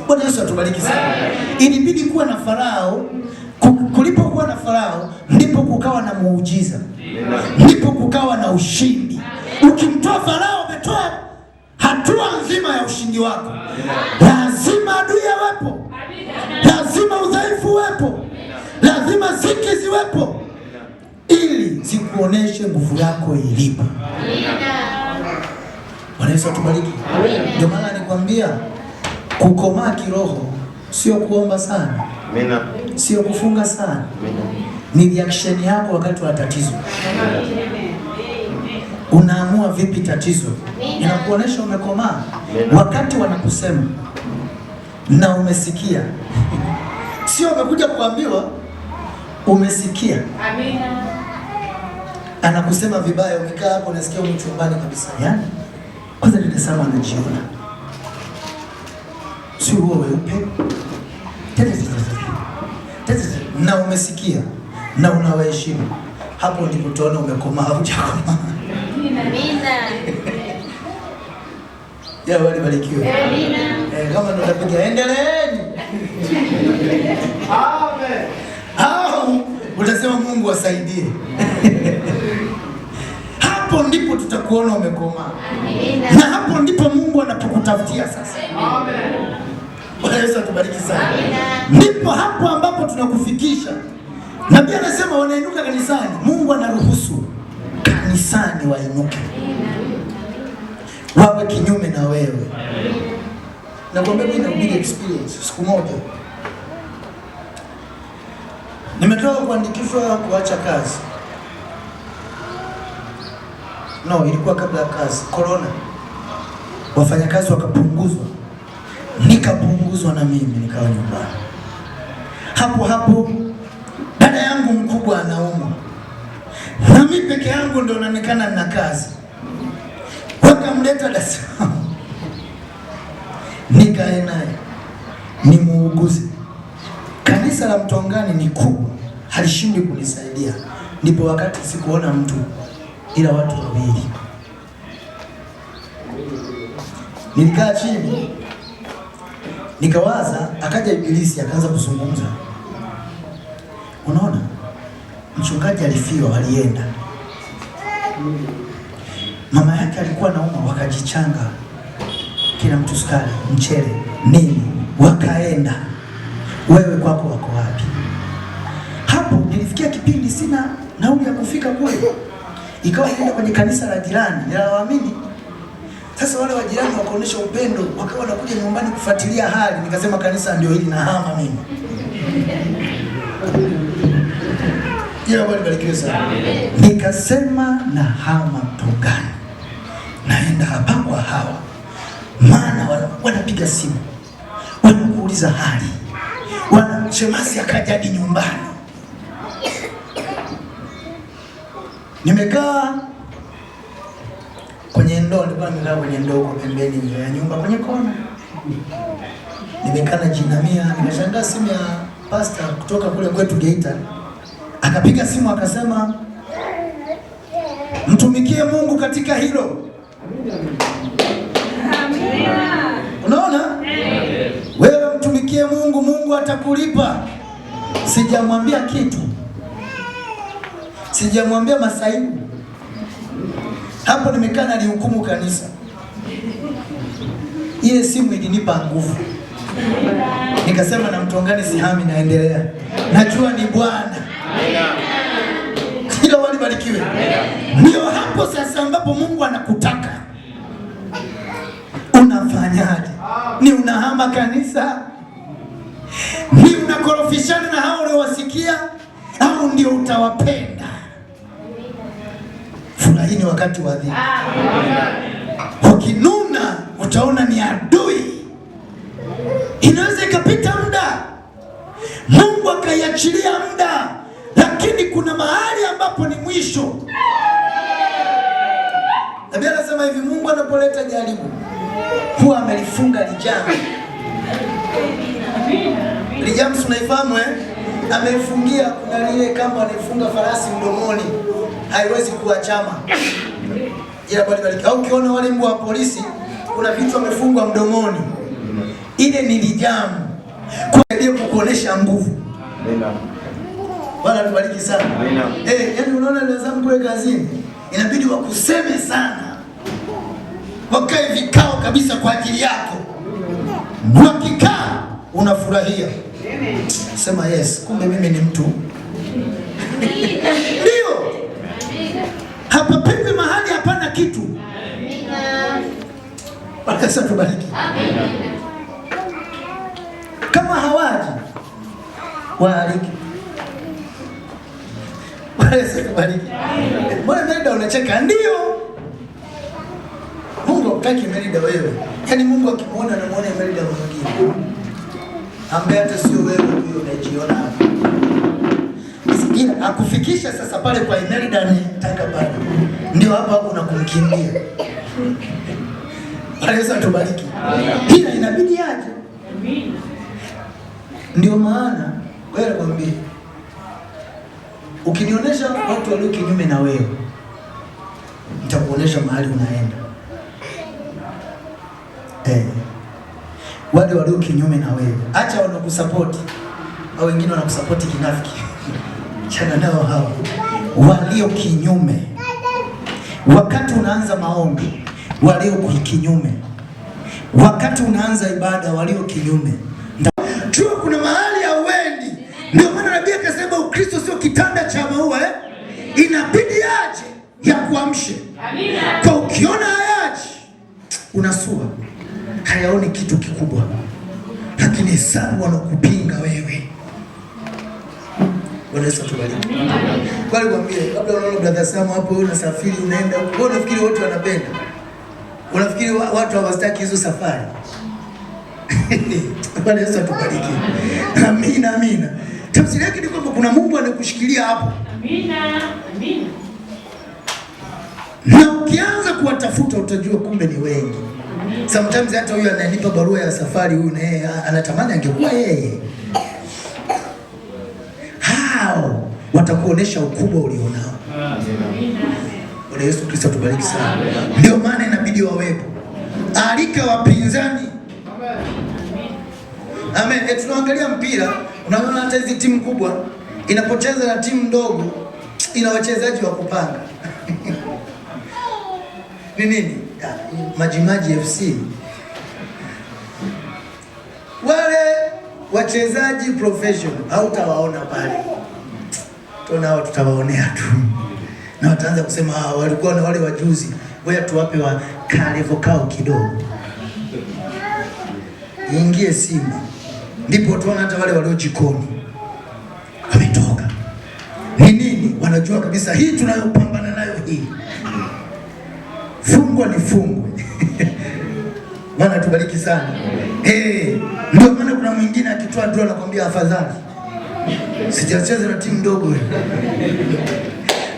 Bwana Yesu atubariki sana. Ilibidi kuwa na Farao. Kulipokuwa na Farao ndipo kukawa na muujiza. Ndipo kukawa na ushindi. Ukimtoa Farao umetoa hatua nzima ya ushindi wako. Lazima adui awepo. Lazima udhaifu uwepo. Lazima ziki ziwepo ili zikuoneshe nguvu yako ilipo. Bwana Yesu atubariki. Ndio maana nikwambia kukomaa kiroho sio kuomba sana. Amina. Sio kufunga sana. Amina. Ni reaction yako wakati wa tatizo. Unaamua vipi tatizo? Inakuonesha umekomaa. Wakati wanakusema na umesikia. Sio umekuja kuambiwa, umesikia. Amina. Anakusema vibaya, umekaa hapo unasikia umechumbani kabisa. Yaani kwanza nilisema anajiona. Sio wewe upe. Na umesikia na unawaheshimu. Hapo ndipo tuone umekomaa au hujakomaa. Amina. Ya wale barikiwe. Amina. Kama ndo napiga endeleeni. Amen. Utasema Mungu asaidie. Hapo ndipo tutakuona umekomaa. Amina. Na hapo ndipo Mungu anapokutafutia sasa. Amen. Bwana Yesu atubariki sana. Amina. Ndipo hapo ambapo tunakufikisha. Nabii anasema wanainuka kanisani. Mungu anaruhusu kanisani wainuke. Wawe kinyume na wewe. Nakwambia mimi na big experience. Siku moja nimetoka kuandikishwa kuacha kazi. No, ilikuwa kabla ya kazi. Corona. Wafanyakazi wakapunguzwa. Nikapunguzwa na mimi nikawa nyumbani. Hapo dada yangu mkubwa anaumwa. Na mimi peke yangu ndio naonekana nina kazi. Wakamleta Dar es Salaam. Nikae naye. Ni muuguzi. Kanisa la Mtongani ni kubwa. Halishindi kunisaidia. Ndipo wakati sikuona mtu ila watu wawili. Nilikaa chini nikawaza, akaja Ibilisi akaanza kuzungumza. Unaona, mchungaji alifiwa, walienda. Mama yake alikuwa nauma, wakajichanga kila mtu sukari, mchele, nini, wakaenda. Wewe kwako wako wapi? Hapo nilifikia kipindi sina nauli ya kufika kule, ikawa nienda kwenye kanisa la jirani ninawaamini. Sasa wale wa jirani wakaonesha upendo, wakawa wanakuja nyumbani kufuatilia hali. Nikasema kanisa ndio hili, na hama mimi. Jina Bwana libarikiwe sana. Nikasema na hama mtongani, naenda hapa kwa hawa, maana wanapiga simu, wanakuuliza hali, shemasi akaja hadi nyumbani. Nimekaa kwenye ndoo, nilikuwa nimekaa kwenye ndoo kwa pembeni ya nyumba kwenye kona. Nimekaa na jinamia, nimeshangaa simu ya pastor kutoka kule kwetu Geita. Akapiga simu akasema, mtumikie Mungu katika hilo. Amina. Unaona? Wewe mtumikie Mungu, Mungu atakulipa. Sijamwambia kitu. Sijamwambia masaibu. Hapo nimekaa na nihukumu kanisa. Ile simu ilinipa nguvu. Nikasema na mtongani sihami, naendelea. Najua ni Bwana. Kila wali barikiwe. Ndio hapo sasa ambapo Mungu anakutaka. Unafanyaje? Ni unahama kanisa? Ni unakorofishana na hao uliowasikia? Au ndio utawapenda? Furahini wakati wa dhiki. Ukinuna utaona ni adui. Inaweza ikapita muda, Mungu akaiachilia muda, lakini kuna mahali ambapo ni mwisho. Nabii anasema hivi, Mungu anapoleta jaribu huwa amelifunga lijamu. Lijamu tunaifahamu Ameifungia, kuna lile kamba anaifunga farasi mdomoni, haiwezi kuachama. Ila bali bali, au ukiona wale mbwa wa polisi kuna vitu wamefungwa mdomoni, ile ni lijamu kwa kukuonesha nguvu. Bwana tubariki sana. Yani unaona wenzangu kule kazini inabidi wakuseme sana, wakae vikao kabisa kwa ajili yako. Wakikaa unafurahia, sema yes, kumbe mimi ni mtu. Ndio hapa pepe mahali hapana kitu. Bwana tubariki. Kama hawaji waalike. Bwana tubariki. Bwana Melida unacheka? Ndio. Mungu hakutaki Melida wewe. Yaani Mungu akimuona anamuona Melida mwingine, ambaye hata sio wewe huyo unajiona hapo. Ila akufikisha sasa pale kwa Melida anataka pale. Ndio hapa unakumkimbia. Bwana tubariki. Ila inabidi aje. Ndio maana wewe nakwambia, ukinionyesha watu walio kinyume na wewe, nitakuonesha mahali unaenda. Wale walio kinyume na wewe, acha wanakusupport au wengine wanakusupport kinafiki. Chana nao hao walio kinyume. Wakati unaanza maombi, walio kinyume. Wakati unaanza ibada, walio kinyume. Jua kuna mahali hauendi. Ndio maana nabii akasema Ukristo sio kitanda cha maua inabidi aje ya kuamshe. Amina. Kwa ukiona hayaji unasua, hayaoni kitu kikubwa, lakini sana wanakupinga wewe. Bwana Yesu tubariki. Kwa hiyo mwambie, labda unaona brother Sam hapo unasafiri unaenda, wewe unafikiri wote wanapenda? Unafikiri watu hawastaki hizo safari? Bwana Yesu atubariki. Amina, amina. Tafsiri yake ni kwamba kuna Mungu anakushikilia hapo. Amina, amina. Na ukianza kuwatafuta utajua kumbe ni wengi. Sometimes hata huyu ananipa barua ya safari, huyu naye anatamani angekuwa yeye. Hao watakuonesha ukubwa ulionao. Amina. Bwana Yesu Kristo tubariki sana. Ndio maana inabidi wawepo. Alika wapinzani. Amen. Tunaangalia mpira, unaona hata hizi timu kubwa inapocheza na timu ndogo ina wachezaji wa kupanga. Ni nini? Majimaji FC. Wale wachezaji professional hautawaona pale. Tunao tutawaonea tu. Na wataanza kusema walikuwa na wale wajuzi. Ngoja tuwape wa kalevo kao kidogo. Ingie Simba. Ndipo tuona hata wale walio jikoni wametoka. Ni nini? Wanajua kabisa hii tunayopambana nayo hii. Fungwa ni fungwe. Bwana tubariki sana. Ndio maana kuna mwingine akitoa dola anakuambia afadhali sijacheza na timu ndogo.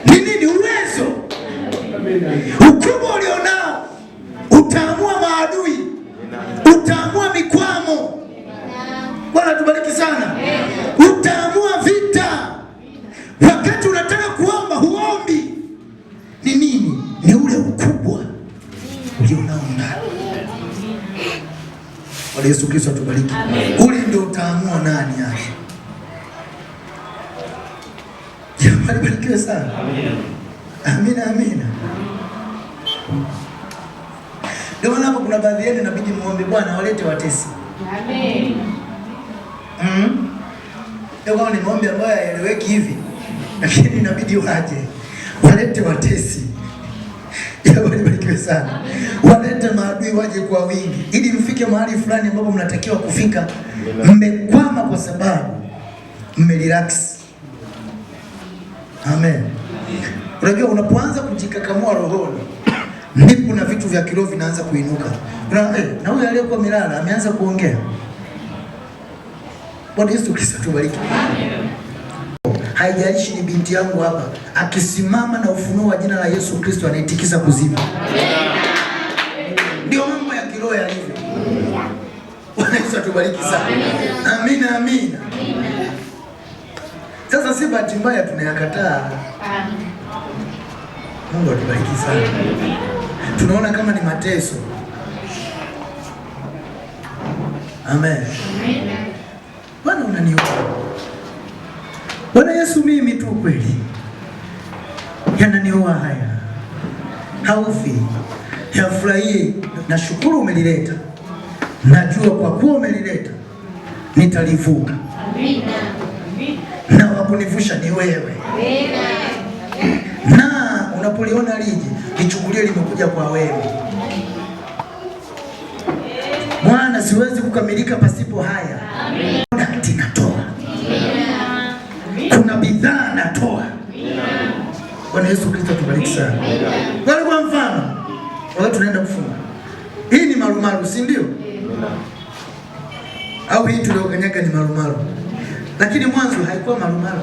Ni nini? Uwezo. Ukubwa ulionao utaamua maadui. Utaamua mikwamo. Bwana tubariki sana. Utaamua vita. Wakati unataka kuomba huombi. Ni nini? Ni ule ukubwa ulionao ndani. Bwana Yesu Kristo atubariki. Ule ndio utaamua nani yake. Jamani barikiwe sana. Amina amina. Ndio maana hapo kuna baadhi yenu inabidi muombe Bwana walete watesi. Amen. Ndio kama ni maombi ambayo hayaeleweki hivi. Lakini inabidi waje. Walete watesi. Jamani barikiwe sana. Walete maadui waje kwa wingi ili mfike mahali fulani ambapo mnatakiwa kufika. Mmekwama kwa sababu mmerelax. Amen. Unajua unapoanza kujikakamua rohoni ndipo na vitu vya kiroho vinaanza kuinuka. Na huyu aliyekuwa milala ameanza kuongea. Bwana Yesu Kristo tubariki. Haijalishi ni binti yangu hapa akisimama na ufunuo wa jina la Yesu Kristo anaitikisa kuzimu. Ndio mambo ya kiroho yalivyo. Bwana Yesu tubariki sana. Amina amina. Sasa si bahati mbaya tunayakataa. Mungu atubariki sana. Tunaona kama ni mateso. Amen. Bwana unaniona. Bwana Yesu mimi tu kweli. Yananiua haya. Haufi. Yafurahie. Nashukuru umelileta. Najua kwa kuwa umelileta nitalivuka. Amina. Na wakunivusha ni wewe. Amina. Na unapoliona lije lichukulie limekuja kwa wewe. Bwana siwezi kukamilika pasipo haya. Amina. Dakti natoa. Amina. Kuna bidhaa natoa. Amina. Bwana Yesu Kristo tubariki sana. Wale kwa mfano wale tunaenda kufunga. Hii ni marumaru si ndio? Amina. Au hii tuliokanyaga ni marumaru. Lakini mwanzo haikuwa marumaru.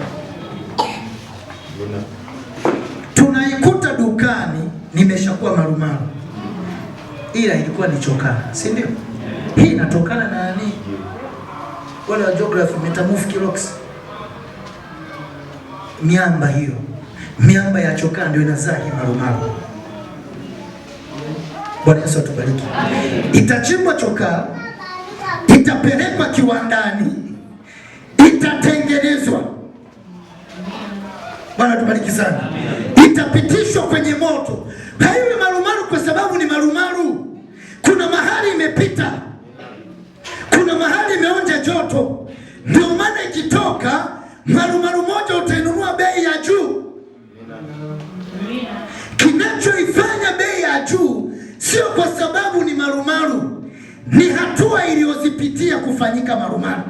Tunaikuta dukani nimeshakuwa marumaru. Ila ilikuwa ni chokaa, si ndio? Hii inatokana na nani? Wale wa geography metamorphic rocks. Miamba hiyo. Miamba ya chokaa ndio inazaa hii marumaru. Bwana Yesu atubariki. Itachimbwa chokaa, itapelekwa kiwandani, itatengenezwa. Bwana tubariki sana. Itapitishwa kwenye moto. Haiwi marumaru kwa sababu ni marumaru. Kuna mahali imepita. Kuna mahali imeonja joto. Ndio maana ikitoka marumaru moja utainunua bei ya juu. Kinachoifanya bei ya juu sio kwa sababu ni marumaru. Ni hatua iliyozipitia kufanyika marumaru.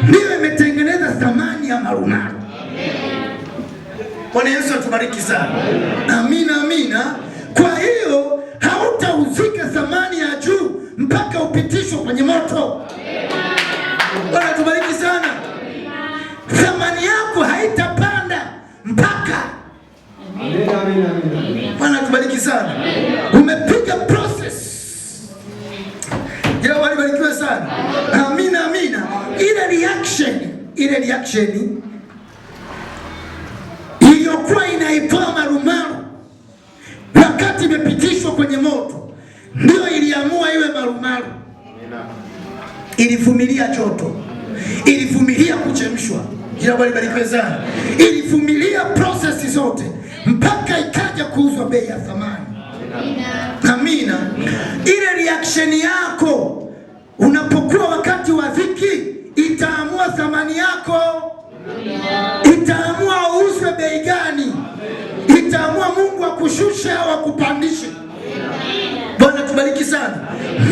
Ndio imetengeneza thamani ya marumaru. Bwana Yesu atubariki sana. Amina amina. Kwa hiyo hautauzika thamani ya juu mpaka upitishwe kwenye moto. Bwana tubariki sana. Thamani yako haitapanda mpaka. Bwana tubariki sana. Umepiga process. Jina Bwana libarikiwe sana. Amina amina. Ile reaction iliyokuwa inaitoa marumaru wakati imepitishwa kwenye moto, ndio iliamua iwe marumaru. Ilivumilia joto, ilivumilia kuchemshwa, jina Bwana libarikiwe sana, ilivumilia process zote mpaka ikaja kuuzwa bei ya thamani. Amina. Ile reaction yako unapokuwa wakati wa dhiki itaamua thamani yako. Itaamua uuzwe bei gani. Itaamua Mungu akushushe au akupandishe. Bwana tubariki sana.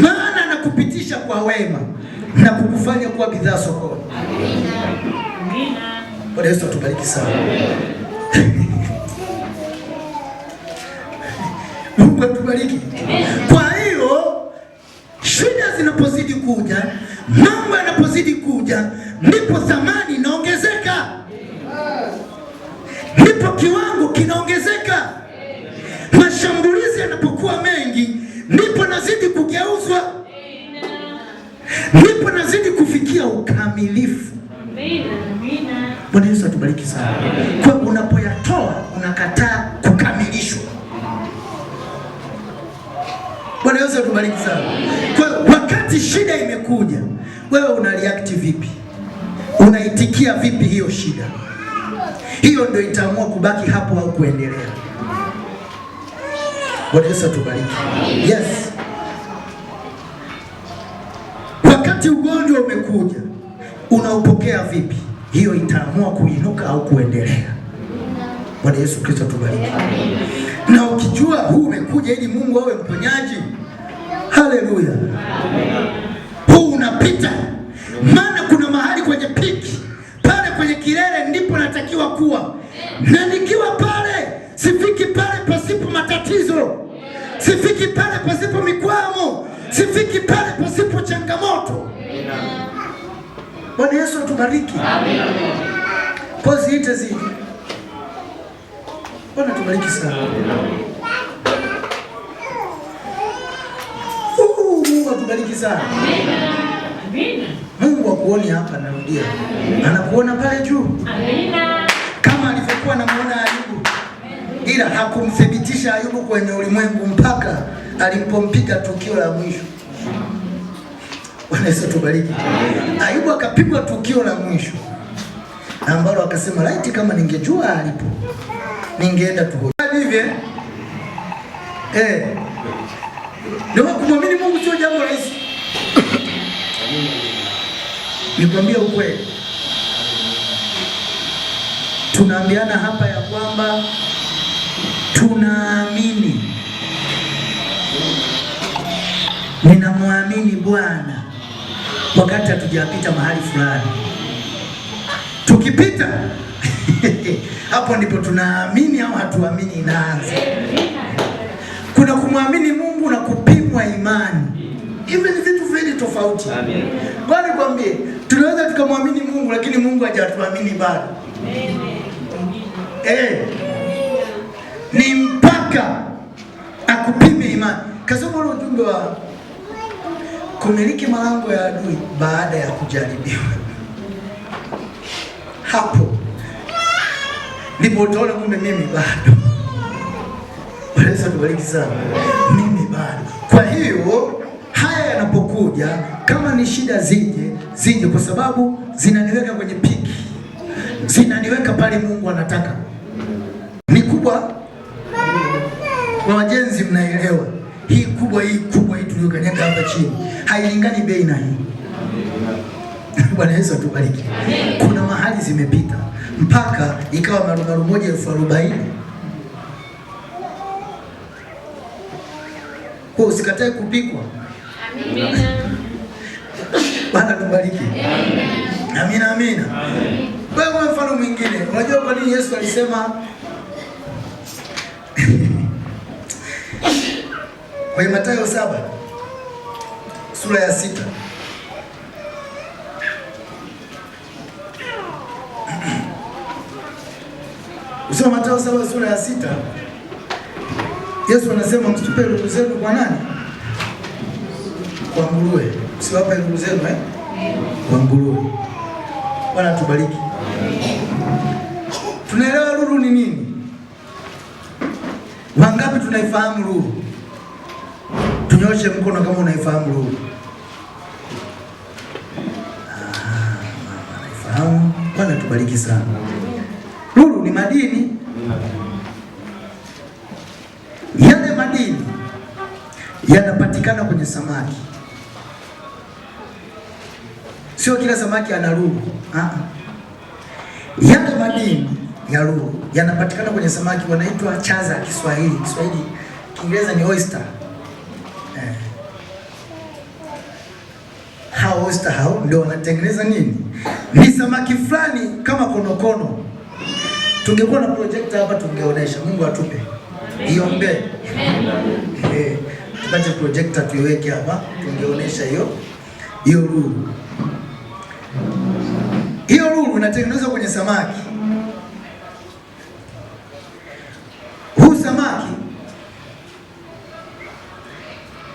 Maana anakupitisha kwa wema na kukufanya kuwa bidhaa sokoni. Bwana Yesu atubariki sana. Mungu atubariki. Kwa hiyo shida zinapozidi kuja, mambo yanapozidi kuja, ndipo thamani inaongezeka, ndipo kiwango kinaongezeka. Mashambulizi yanapokuwa mengi, ndipo nazidi kugeuzwa, ndipo nazidi kufikia ukamilifu. Bwana Yesu atubariki sana. Kwa unapoyatoa unakataa kukamilishwa. Bwana Yesu atubariki sana. Kwa wakati shida imekuja, wewe una react vipi? Unaitikia vipi hiyo shida? Hiyo ndio itaamua kubaki hapo au kuendelea. Bwana Yesu atubariki. Yes. Wakati ugonjwa umekuja, unaupokea vipi? Hiyo itaamua kuinuka au kuendelea. Bwana Yesu Kristo atubariki. Na ukijua huu umekuja ili Mungu awe mponyaji, haleluya, huu unapita. Maana kuna mahali kwenye piki pale, kwenye kilele ndipo natakiwa kuwa, na nikiwa pale sifiki pale pasipo matatizo, sifiki pale pasipo mikwamo, sifiki pale pasipo changamoto. Bwana Yesu atubariki. Kozi itazidi. Bwana tubariki sana. Mungu atubariki sana. Mungu akuoni hapa, narudia. Anakuona pale juu. Kama alivyokuwa anamuona Ayubu. Ila hakumthibitisha Ayubu kwenye ulimwengu mpaka alipompiga tukio la mwisho. Bwana Yesu atubariki. Ayubu akapigwa tukio la mwisho ambalo akasema laiti kama ningejua alipo ningeenda tu. Hivi ndio kumwamini Mungu sio jambo rahisi. Nikwambia ukweli. Tunaambiana hapa ya kwamba tunaamini. Ninamwamini Bwana wakati hatujapita mahali fulani. Tukipita hapo ndipo tunaamini au hatuamini inaanza. Kuna kumwamini Mungu na kupimwa imani. Hivi ni vitu viwili tofauti. Bwana nikwambie, tunaweza tukamwamini Mungu lakini Mungu hajatuamini bado. Ni mpaka akupime imani. Kasoma ule ujumbe wa kumiliki malango ya adui baada ya kujaribiwa. Hapo ndipo utaona kumbe mimi bado. Bwana Yesu atubariki sana. Mimi bado. Kwa hiyo haya yanapokuja, kama ni shida zije kwa sababu zinaniweka kwenye piki. Zinaniweka pale Mungu anataka. Ni kubwa. Kwa wajenzi mnaelewa. Hii kubwa hii tuliyokanyaga hapa chini hailingani bei na hii. Bwana Yesu atubariki. Kuna mahali zimepita mpaka ikawa marumaru moja 40,000. Kwa usikatae kupikwa. Amina. Bwana tubariki. Amina, amina. Kwa mfano mwingine, unajua kwa nini Yesu alisema kwenye Mathayo 7 sura ya 6. Usoma Mathayo 7 sura ya 6. Yesu anasema msitupe ndugu zenu kwa nani? Kwa nguruwe. Usiwape ndugu zenu kwa nguruwe. Bwana tubariki. Tunaelewa lulu ni nini? Wangapi tunaifahamu lulu? Tunyoshe mkono kama unaifahamu lulu. Naifahamu. Bwana tubariki sana. Lulu ni madini. Yale madini yanapatikana kwenye samaki. Sio kila samaki ana lulu. Yale madini ya lulu yanapatikana kwenye samaki, wanaitwa chaza Kiswahili. Kiingereza ni oyster. Hao oyster hao ndio wanatengeneza nini? Ni samaki fulani kama konokono. Tungekuwa na projector hapa tungeonesha. Mungu atupe. Iombe. Tupate projector tuiweke hapa tungeonesha hiyo lulu. Hiyo lulu inatengenezwa kwenye samaki. Huu samaki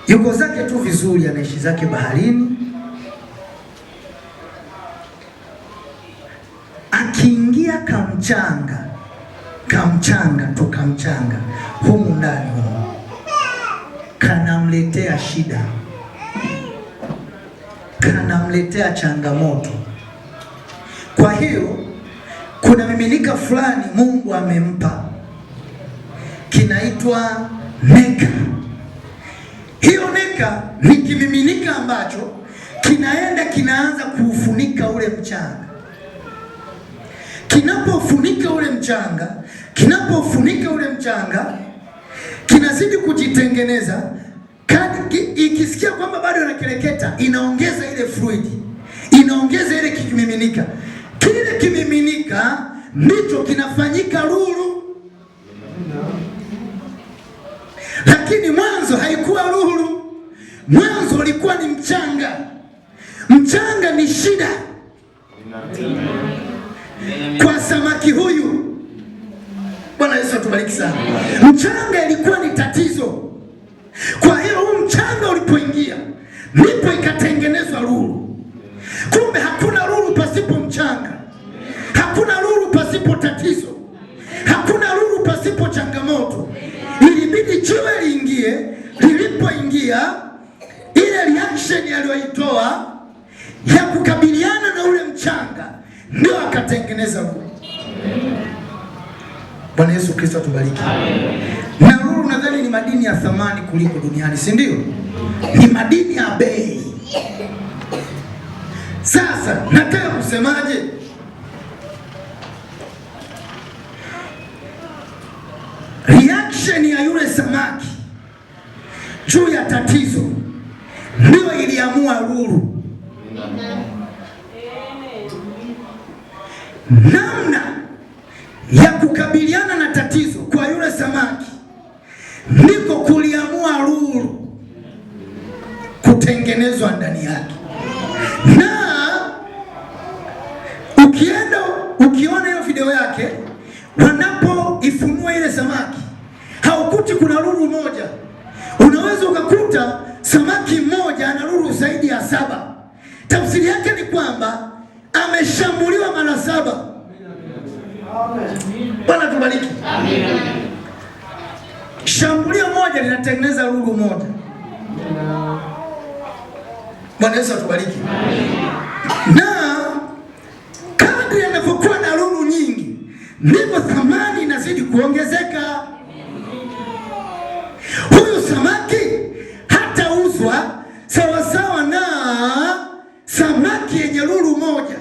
yuko zake tu vizuri, anaishi zake baharini. Akiingia kamchanga humu ndani humu, kanamletea shida, kanamletea changamoto. Kwa hiyo kuna miminika fulani Mungu amempa, kinaitwa neka. Hiyo neka ni kimiminika ambacho kinaanza kuufunika ule mchanga. Kinapofunika ule mchanga, kinazidi kujitengeneza. Ikisikia kwamba bado inakereketa, inaongeza ile fluid, inaongeza ile kimiminika. Kile kimiminika ndicho kinafanyika lulu. Lakini mwanzo haikuwa lulu. Mwanzo ulikuwa ni mchanga. Mchanga ni shida kwa samaki huyu. Bwana Yesu atubariki sana. Mchanga ilikuwa ni tatizo. Kwa hiyo huu mchanga ulipoingia, ndipo ikatengenezwa lulu. Kumbe hakuna lulu pasipo mchanga. Hakuna lulu pasipo tatizo. Hakuna lulu pasipo changamoto. Ilibidi jiwe liingie. Lilipoingia, ile reaction aliyoitoa ya kukabiliana na ule mchanga, ndio akatengeneza lulu. Bwana Yesu Kristo atubariki. Na lulu nadhani ni madini ya thamani kuliko duniani, si ndio? Ni madini ya bei. Sasa nataka kusemaje? Reaction ya yule samaki juu ya tatizo ndio iliamua lulu. Namna ya kukabiliana na tatizo kwa yule samaki ndiko kuliamua lulu kutengenezwa ndani yake. Na ukiona hiyo video yake, wanapoifunua ile samaki, haukuti kuna lulu moja. Unaweza ukakuta samaki mmoja ana lulu zaidi ya 7. Tafsiri yake ni kwamba ameshambuliwa mara 7. Bwana tubariki. Shambulio moja linatengeneza lulu moja. Bwana Yesu atubariki. Na kadri anapokuwa na lulu nyingi, ndivyo thamani inazidi kuongezeka. Huyu samaki hatauzwa sawasawa na samaki yenye lulu moja.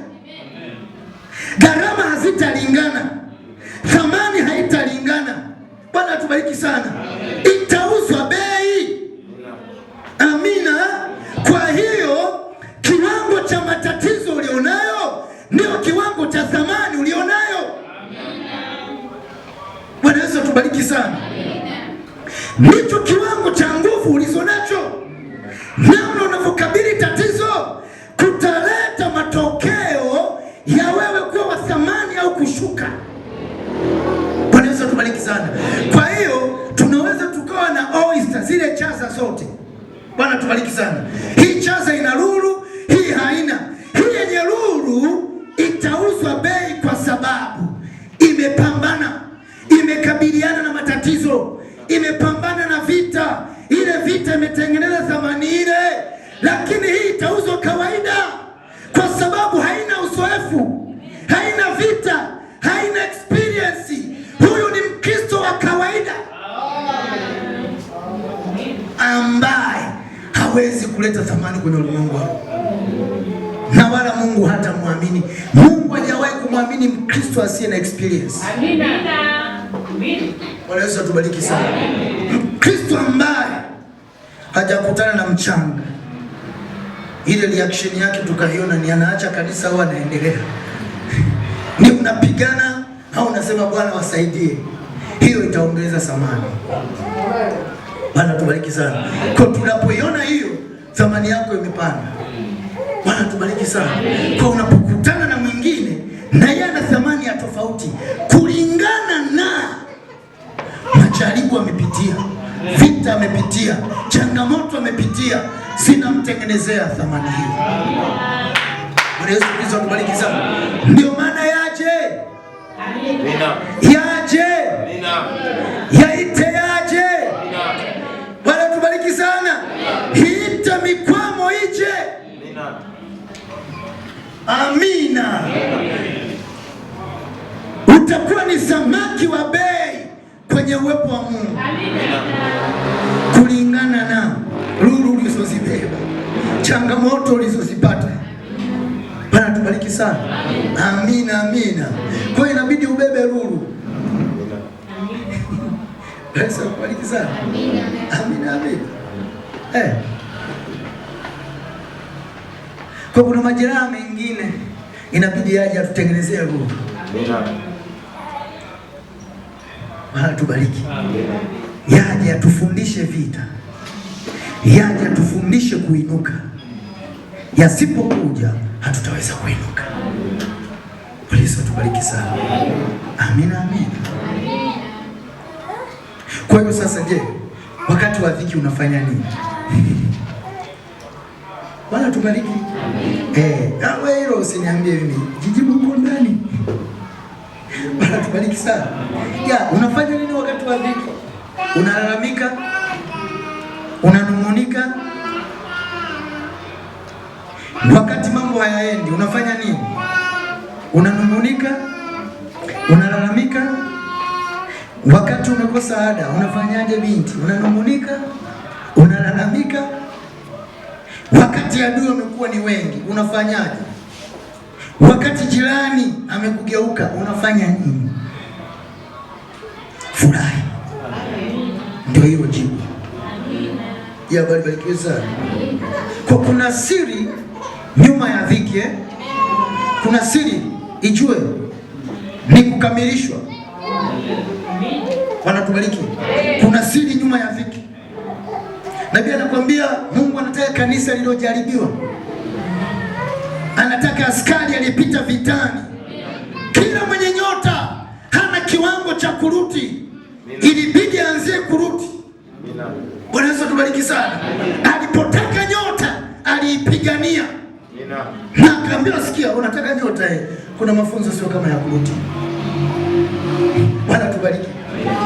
Gharama hazitalingana, thamani haitalingana. Bwana tubariki sana. Itauzwa bei. Amina. Kwa hiyo kiwango cha matatizo ulionayo ndio kiwango cha thamani ulionayo. Bwana Yesu tubariki sana. Ndicho kiwango cha nguvu ulizonacho. Namna unavyokabili tatizo kutaleta matokeo ya wewe kuwa wa thamani au kushuka. Bwana Yesu tubariki sana. Kwa hiyo tunaweza tukawa na oyster zile chaza zote. Bwana tubariki sana. Hii chaza ina lulu, hii haina. Hii yenye lulu itauzwa bei kwa sababu imepambana, imekabiliana na matatizo, imepambana na vita. Ile vita imetengeneza thamani ile, lakini hii itauzwa kawaida kwa sababu haina uzoefu, haina vita, haina experience. Huyu ni Mkristo wa kawaida ambaye hawezi kuleta thamani kwenye ulimwengu, na wala Mungu hata muamini. Mungu hajawahi kumwamini Mkristo asiye na experience. Amina. Bwana Yesu atubariki sana. Mkristo ambaye hajakutana na mchanga, ile reaction yake tukaiona ni anaacha kanisa au anaendelea. Ni unapigana au unasema Bwana wasaidie, hiyo itaongeza thamani. Bwana tubariki sana. Kwa tunapoiona hiyo, thamani yako imepanda. Bwana tubariki sana. Kwa unapokutana na mwingine na yeye ana thamani ya tofauti kulingana na majaribu amepitia, vita amepitia, changamoto amepitia, zinamtengenezea thamani hiyo. Bwana Yesu Kristo atubariki sana. Ndio maana yaje. Amina. Yaje. Amina. Yaite yaje. Amina. Bwana tubariki sana. Hita mikwamo ije. Amina. Utakuwa ni samaki wa bei kwenye uwepo wa Mungu. Amina. Kulingana na lulu ulizozibeba, changamoto ulizozipata. Bwana tubariki sana. Amina, amina. Kwa hiyo inabidi ubebe lulu. Bwana tubariki sana. Amina, amina. Kwa kuna majeraha mengine inabidi aje atutengenezee lulu. Amina. Bwana tubariki. Yaje atufundishe vita, yaje atufundishe kuinuka. Yasipokuja hatutaweza kuinuka. Bwana Yesu atubariki sana. Amina, amina. Kwa hiyo sasa, je, wakati wa dhiki unafanya nini? Bwana tubariki. Wewe hilo usiniambie mimi, jijibu uko ndani. Bwana tubariki sana. Unafanya nini wakati wa dhiki? Unalalamika? Unanung'unika? Wakati mambo hayaendi unafanya nini? Unanung'unika? Unalalamika? Wakati umekosa ada unafanyaje binti? Unanung'unika? Unalalamika? Wakati adui wamekuwa ni wengi unafanyaje? Wakati jirani amekugeuka unafanya nini? Furahi. Ndio hiyo jibu. Ya barikiwe sana. Kwa kuna siri nyuma ya dhiki. Kuna siri, ijue ni kukamilishwa. Bwana tubariki. Kuna siri nyuma ya dhiki. Nabii anakuambia Mungu anataka kanisa lililojaribiwa. Anataka askari aliyepita vitani. Kila mwenye nyota hana kiwango cha kuruti, ilibidi aanzie kuruti. Bwana Yesu tubariki sana. Alipotaka nyota aliipigania. Na akaambia sikia, unataka nyota kuna mafunzo sio kama ya kuruti. Bwana tubariki.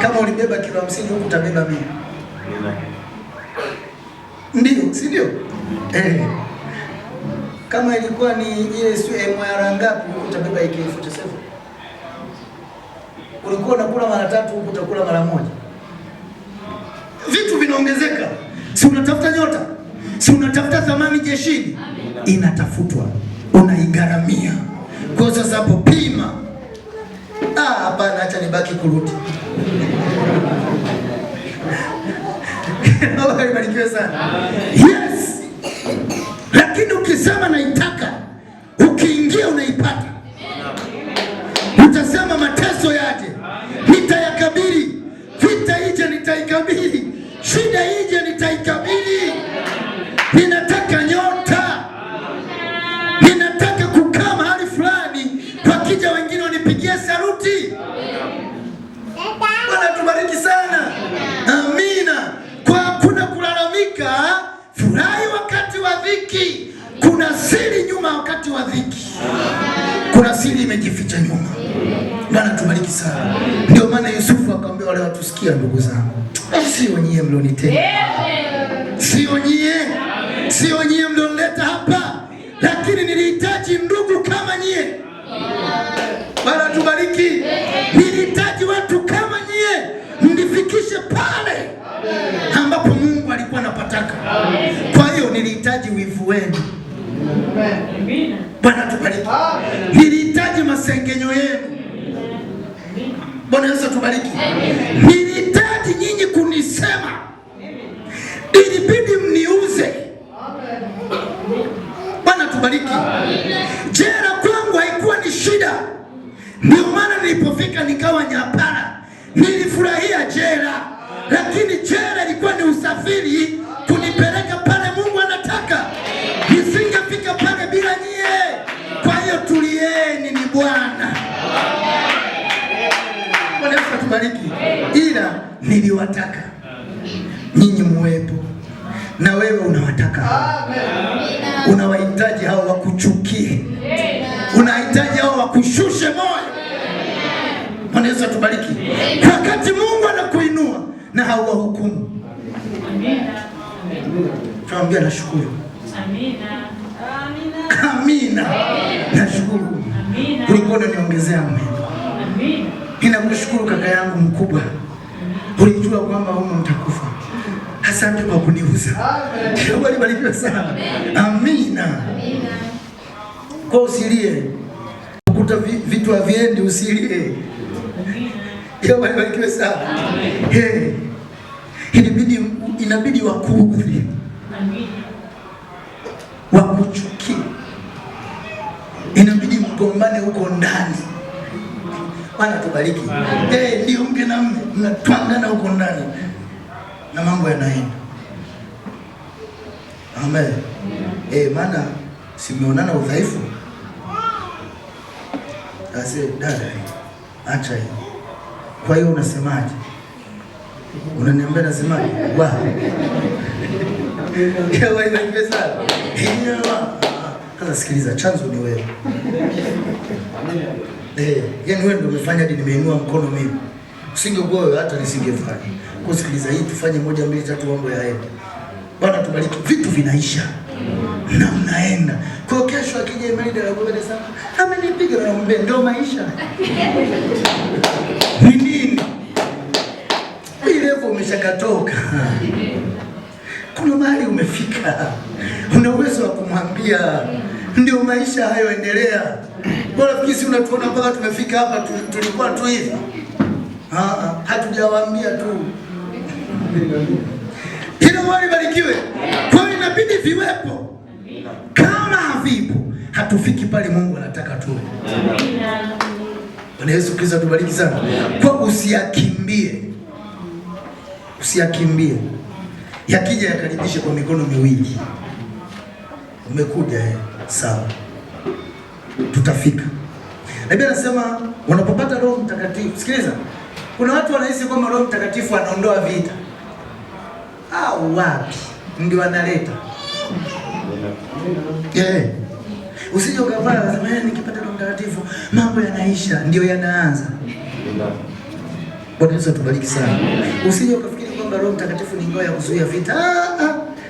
Kama ulibeba kilo 50 huku utabeba 100. Ndio, si ndio? Kama ilikuwa ni ile sio MR ngapi utabeba AK47. Ulikuwa unakula mara 3 huku utakula mara 1. Vitu vinaongezeka. Si unatafuta nyota? Si unatafuta thamani jeshini? Inatafutwa. Unaigaramia. Kwa sasa hapo pima. Hapana, acha nibaki kurudi. Barikiwe sana. Yes. Lakini ukisema naitaka, ukiingia unaipata. Utasema mateso yaje, nitayakabili. Vita ije nitaikabili. Shida ije nitaikabili. Ninataka nyota. Ninataka kukaa mahali fulani, wakija wengine wanipigie saluti. Bwana tubariki sana. Amina. Kwa kuna kulalamika, furahi wakati wa dhiki. Kuna siri nyuma wakati wa dhiki. Kuna siri imejificha nyuma. Bwana tubariki sana. Ndio maana Yusufu akamwambia wale watu, sikia ndugu zangu, sio nyie mlionitenda, sio nyie mlionileta hapa, lakini nilihitaji ndugu kama nyie. Bwana tubariki. Nilihitaji watu kama nyie mnifikishe pale ambapo Mungu alikuwa anapataka. Kwa hiyo nilihitaji wivu wenu. Bwana tubariki. Nilihitaji masengenyo yenu. Bwana Yesu tubariki. Nilihitaji nyinyi kunisema. Ilibidi mniuze. Bwana tubariki. Jela kwangu haikuwa ni shida. Ndio maana nilipofika nikawa nyapara. Nilifurahia jela, lakini jela ilikuwa ni usafiri kunipeleka pale Mungu anataka. Nisingefika pale bila nyie. Kwa hiyo tulieni, ni Bwana. Bwana Yesu tubariki. Ila niliwataka nyinyi muwepo, na wewe unawataka. Unawahitaji hao wakuchukie, unahitaji hao wakushushe moyo. Bwana Yesu tubariki. Wakati Mungu anakuinua na hawahukumu. Tuambia nashukuru. Amina. Nashukuru. Ulikuwa unaniongezea mwendo. Ninakushukuru kaka yangu mkubwa. Ulijua kwamba humu mtakufa. Asante kwa kuniuza. Bwana barikiwe sana. Amina. Kwa usilie. Ukuta vitu haviendi, usilie. Bwana barikiwe sana. Inabidi wakuudhi. Wakuchukie. Inabidi mgombane huko ndani. Bwana tubariki. Ndio mke na mume mnatwangana huko ndani na mambo yanaenda. Amen. Maana simeonana udhaifu. Ase dada, acha hiyo. Kwa hiyo unasemaje? Unaniambia nasemaje? Wewe wewe sana. Sasa sikiliza, chanzo ni wewe. Yaani wewe ndio umefanya hadi nimeinua mkono mimi. Usingekuwa wewe hata nisingefanya. Kwa sikiliza, hii tufanye 1 2 3 mambo yaende. Bwana tubariki. Vitu vinaisha. Na mnaenda. Kwa kesho akija Imelda anakuambia sana, amenipiga na mwambie ndio maisha. Ni nini? Ile level umeshakatoka. Kuna mahali umefika. Una uwezo wa kumwambia ndio maisha hayo, endelea. Bora fikisi unatuona mpaka tumefika hapa tulikuwa tu hivi. Hatujawaambia tu. Hilo wali barikiwe. Kwa hiyo inabidi viwepo. Kama havipo, hatufiki pale Mungu anataka tu. Bwana Yesu Kristo tubariki sana. Kwa usiyakimbie. Usiyakimbie. Yakija yakaribishe kwa mikono miwili. Umekuja sawa. Tutafika. Biblia inasema unapopata Roho Mtakatifu, sikiliza. Kuna watu wanahisi kwamba Roho Mtakatifu anaondoa vita. Wapi? Ndio analeta. Usije ukavaa unasema nikipata Roho Mtakatifu mambo yanaisha, ndio yanaanza. Bwana Yesu tubariki sana. Usije ukafikiri kwamba Roho Mtakatifu ni ngao ya kuzuia vita.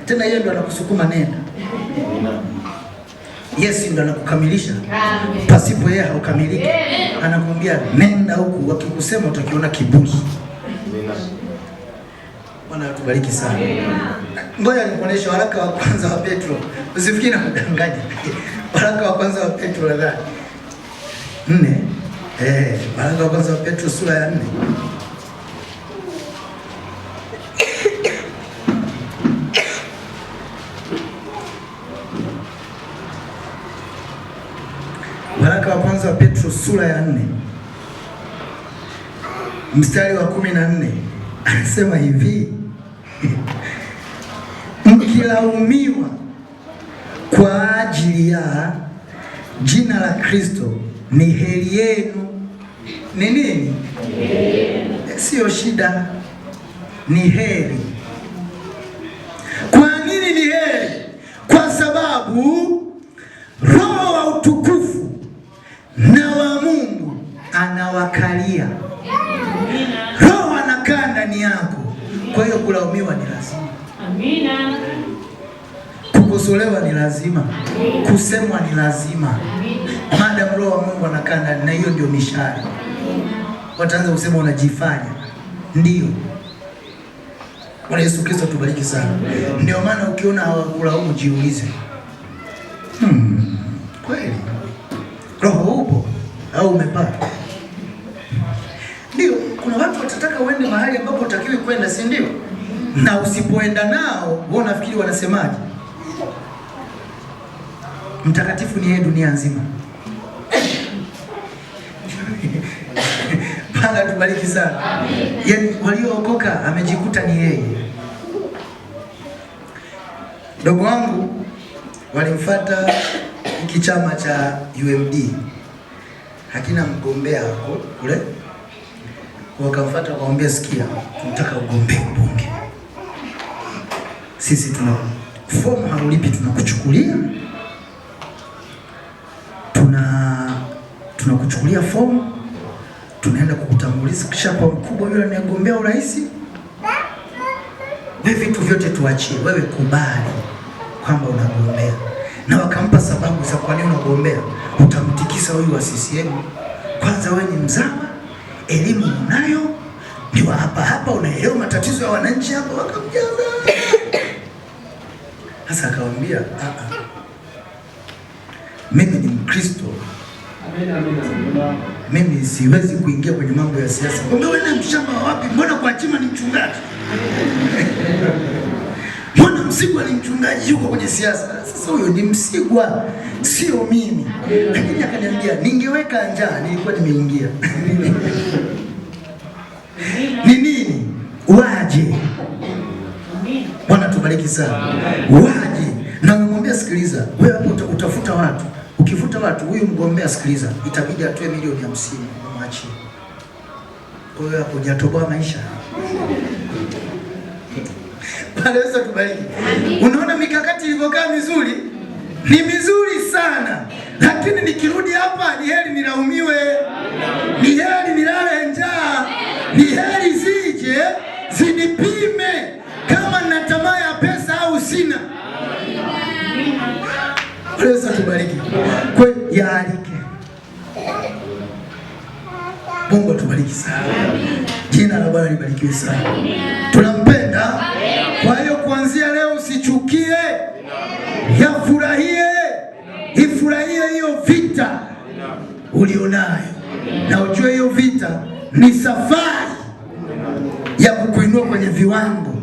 Tena yeye ndo anakusukuma nenda. Yesu ndo anakukamilisha. Pasipo yeye haukamiliki. Anakuambia nenda huku, wakikusema utakiona kiburi. Bwana tubariki sana. Ngoja nikuoneshe waraka wa kwanza wa Petro. Usifikiri na kudanganya. Waraka wa kwanza wa Petro la 4. Waraka wa kwanza wa Petro sura ya 4. Waraka wa kwanza wa Petro sura ya 4. Mstari wa 14. Anasema hivi. Mkilaumiwa kwa ajili ya jina la Kristo, ni heri yenu. Ni nini? Sio shida, ni heri. Kwa nini ni heri? Kwa sababu Roho wa utukufu Kwa hiyo kulaumiwa ni lazima. Amina. Kukosolewa ni lazima. Kusemwa ni lazima. Maadamu Roho wa Mungu anakaa ndani, na hiyo ndio mishale. Wataanza kusema unajifanya. Ndio. Bwana Yesu Kristo tubariki sana. Ndio maana ukiona hawakulaumu jiulize. Kweli Roho upo au umepata? Ndio, kuna watu watataka uende mahali ambapo utakiwi kwenda, si ndio? Na usipoenda nao, wao nafikiri wanasemaje? Mtakatifu ni yeye dunia nzima. Bwana tubariki sana. Yaani waliookoka amejikuta ni yeye. Dogo wangu walimfuata hiki chama cha UMD. Hakina mgombea hapo kule. Wakamfuata wakamwambia, sikia, tunataka ugombee ubunge. Sisi tuna fomu haulipi, tunakuchukulia. Tunakuchukulia fomu, tunaenda kukutambulisha kisha kwa mkubwa yule anayegombea urais. Wewe vitu vyote tuachie, wewe kubali kwamba unagombea. Na wakampa sababu za kwa nini unagombea. Utamtikisa huyu wa CCM. Kwanza wewe ni mzama, elimu unayo, ni wa hapa unaelewa matatizo ya wananchi hapa. Wakamjaza. Sasa akamwambia, mimi ni Mkristo. Mimi siwezi kuingia kwenye mambo ya siasa. Kumbe wewe ni mshamba wa wapi? Mbona kwa Chima ni mchungaji? Mbona Msigwa ni mchungaji yuko kwenye siasa? Sasa huyo ni Msigwa, sio mimi. Lakini akaniambia ningeweka njaa nilikuwa nimeingia. Ni nini? Waje. Bwana tubariki sana. Waje. Na nimwambia, sikiliza, wewe hapo utafuta watu. Ukifuta watu, huyu mgombea, sikiliza, itabidi atoe milioni 50 umwachie. Kwa hiyo hapo hujatoboa maisha. Bwana Yesu tubariki. Unaona mikakati ilivyokaa mizuri? Ni mizuri sana. Lakini nikirudi hapa ni heri nilaumiwe. Ni heri nilale njaa. Ni heri zije zinipime kama nina tamaa ya pesa au sina. Bwana Yesu tubariki. Kwa yaalike. Mungu atubariki sana. Jina la Bwana libarikiwe sana. Tunampenda. Kwa hiyo kuanzia leo usichukie. Yafurahie. Ifurahie hiyo vita ulionayo. Na ujue hiyo vita ni safari ya kukuinua kwenye viwango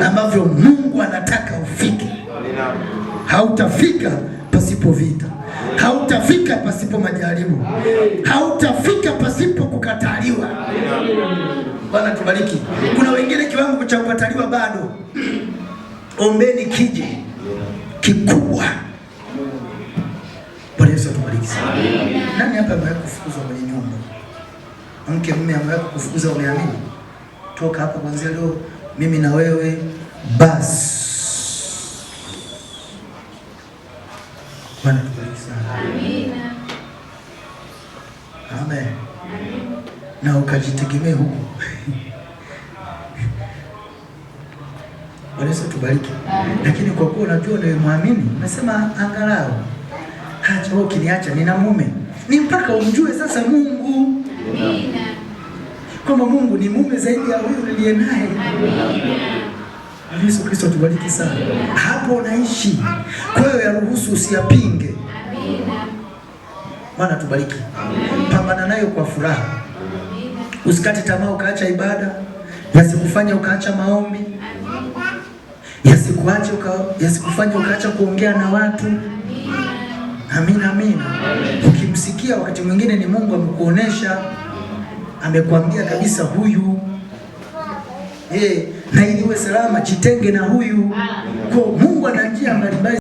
ambavyo Mungu anataka ufike. Hautafika pasipo vita. Hautafika pasipo majaribu. Hautafika pasipo kukataliwa. Bwana tubariki. Kuna wengine kiwango cha kukataliwa bado. Ombeni kije kikubwa. Bwana Yesu tubariki sana. Nani hapa amewahi kufukuzwa kwenye nyumba? Mke mume amewahi kufukuzwa, umeamini? Toka hapa kuanzia leo mimi na wewe basi. Bwana tubariki sana. Amina. Amen. Na ukajitegemee huko. Bwana Yesu tubariki. Lakini kwa kuwa unajua ndio muamini, nasema angalau acha wewe kiniacha nina mume. Ni mpaka umjue sasa Mungu. Amina. Kama Mungu ni mume zaidi ya huyu niliye naye. Amina. Yesu Kristo tubariki sana. Hapo unaishi. Kwa hiyo yaruhusu usiyapinge. Amina. Bwana tubariki. Pambana nayo kwa furaha. Amina. Usikate tamaa ukaacha ibada. Yasikufanye ukaacha maombi. Yasikufanye ukaacha kuongea na watu. Amina, amina. Ukimsikia wakati mwingine ni Mungu amekuonesha, amekwambia kabisa huyu. Na ili uwe salama jitenge na huyu. Kwa Mungu ana njia mbalimbali.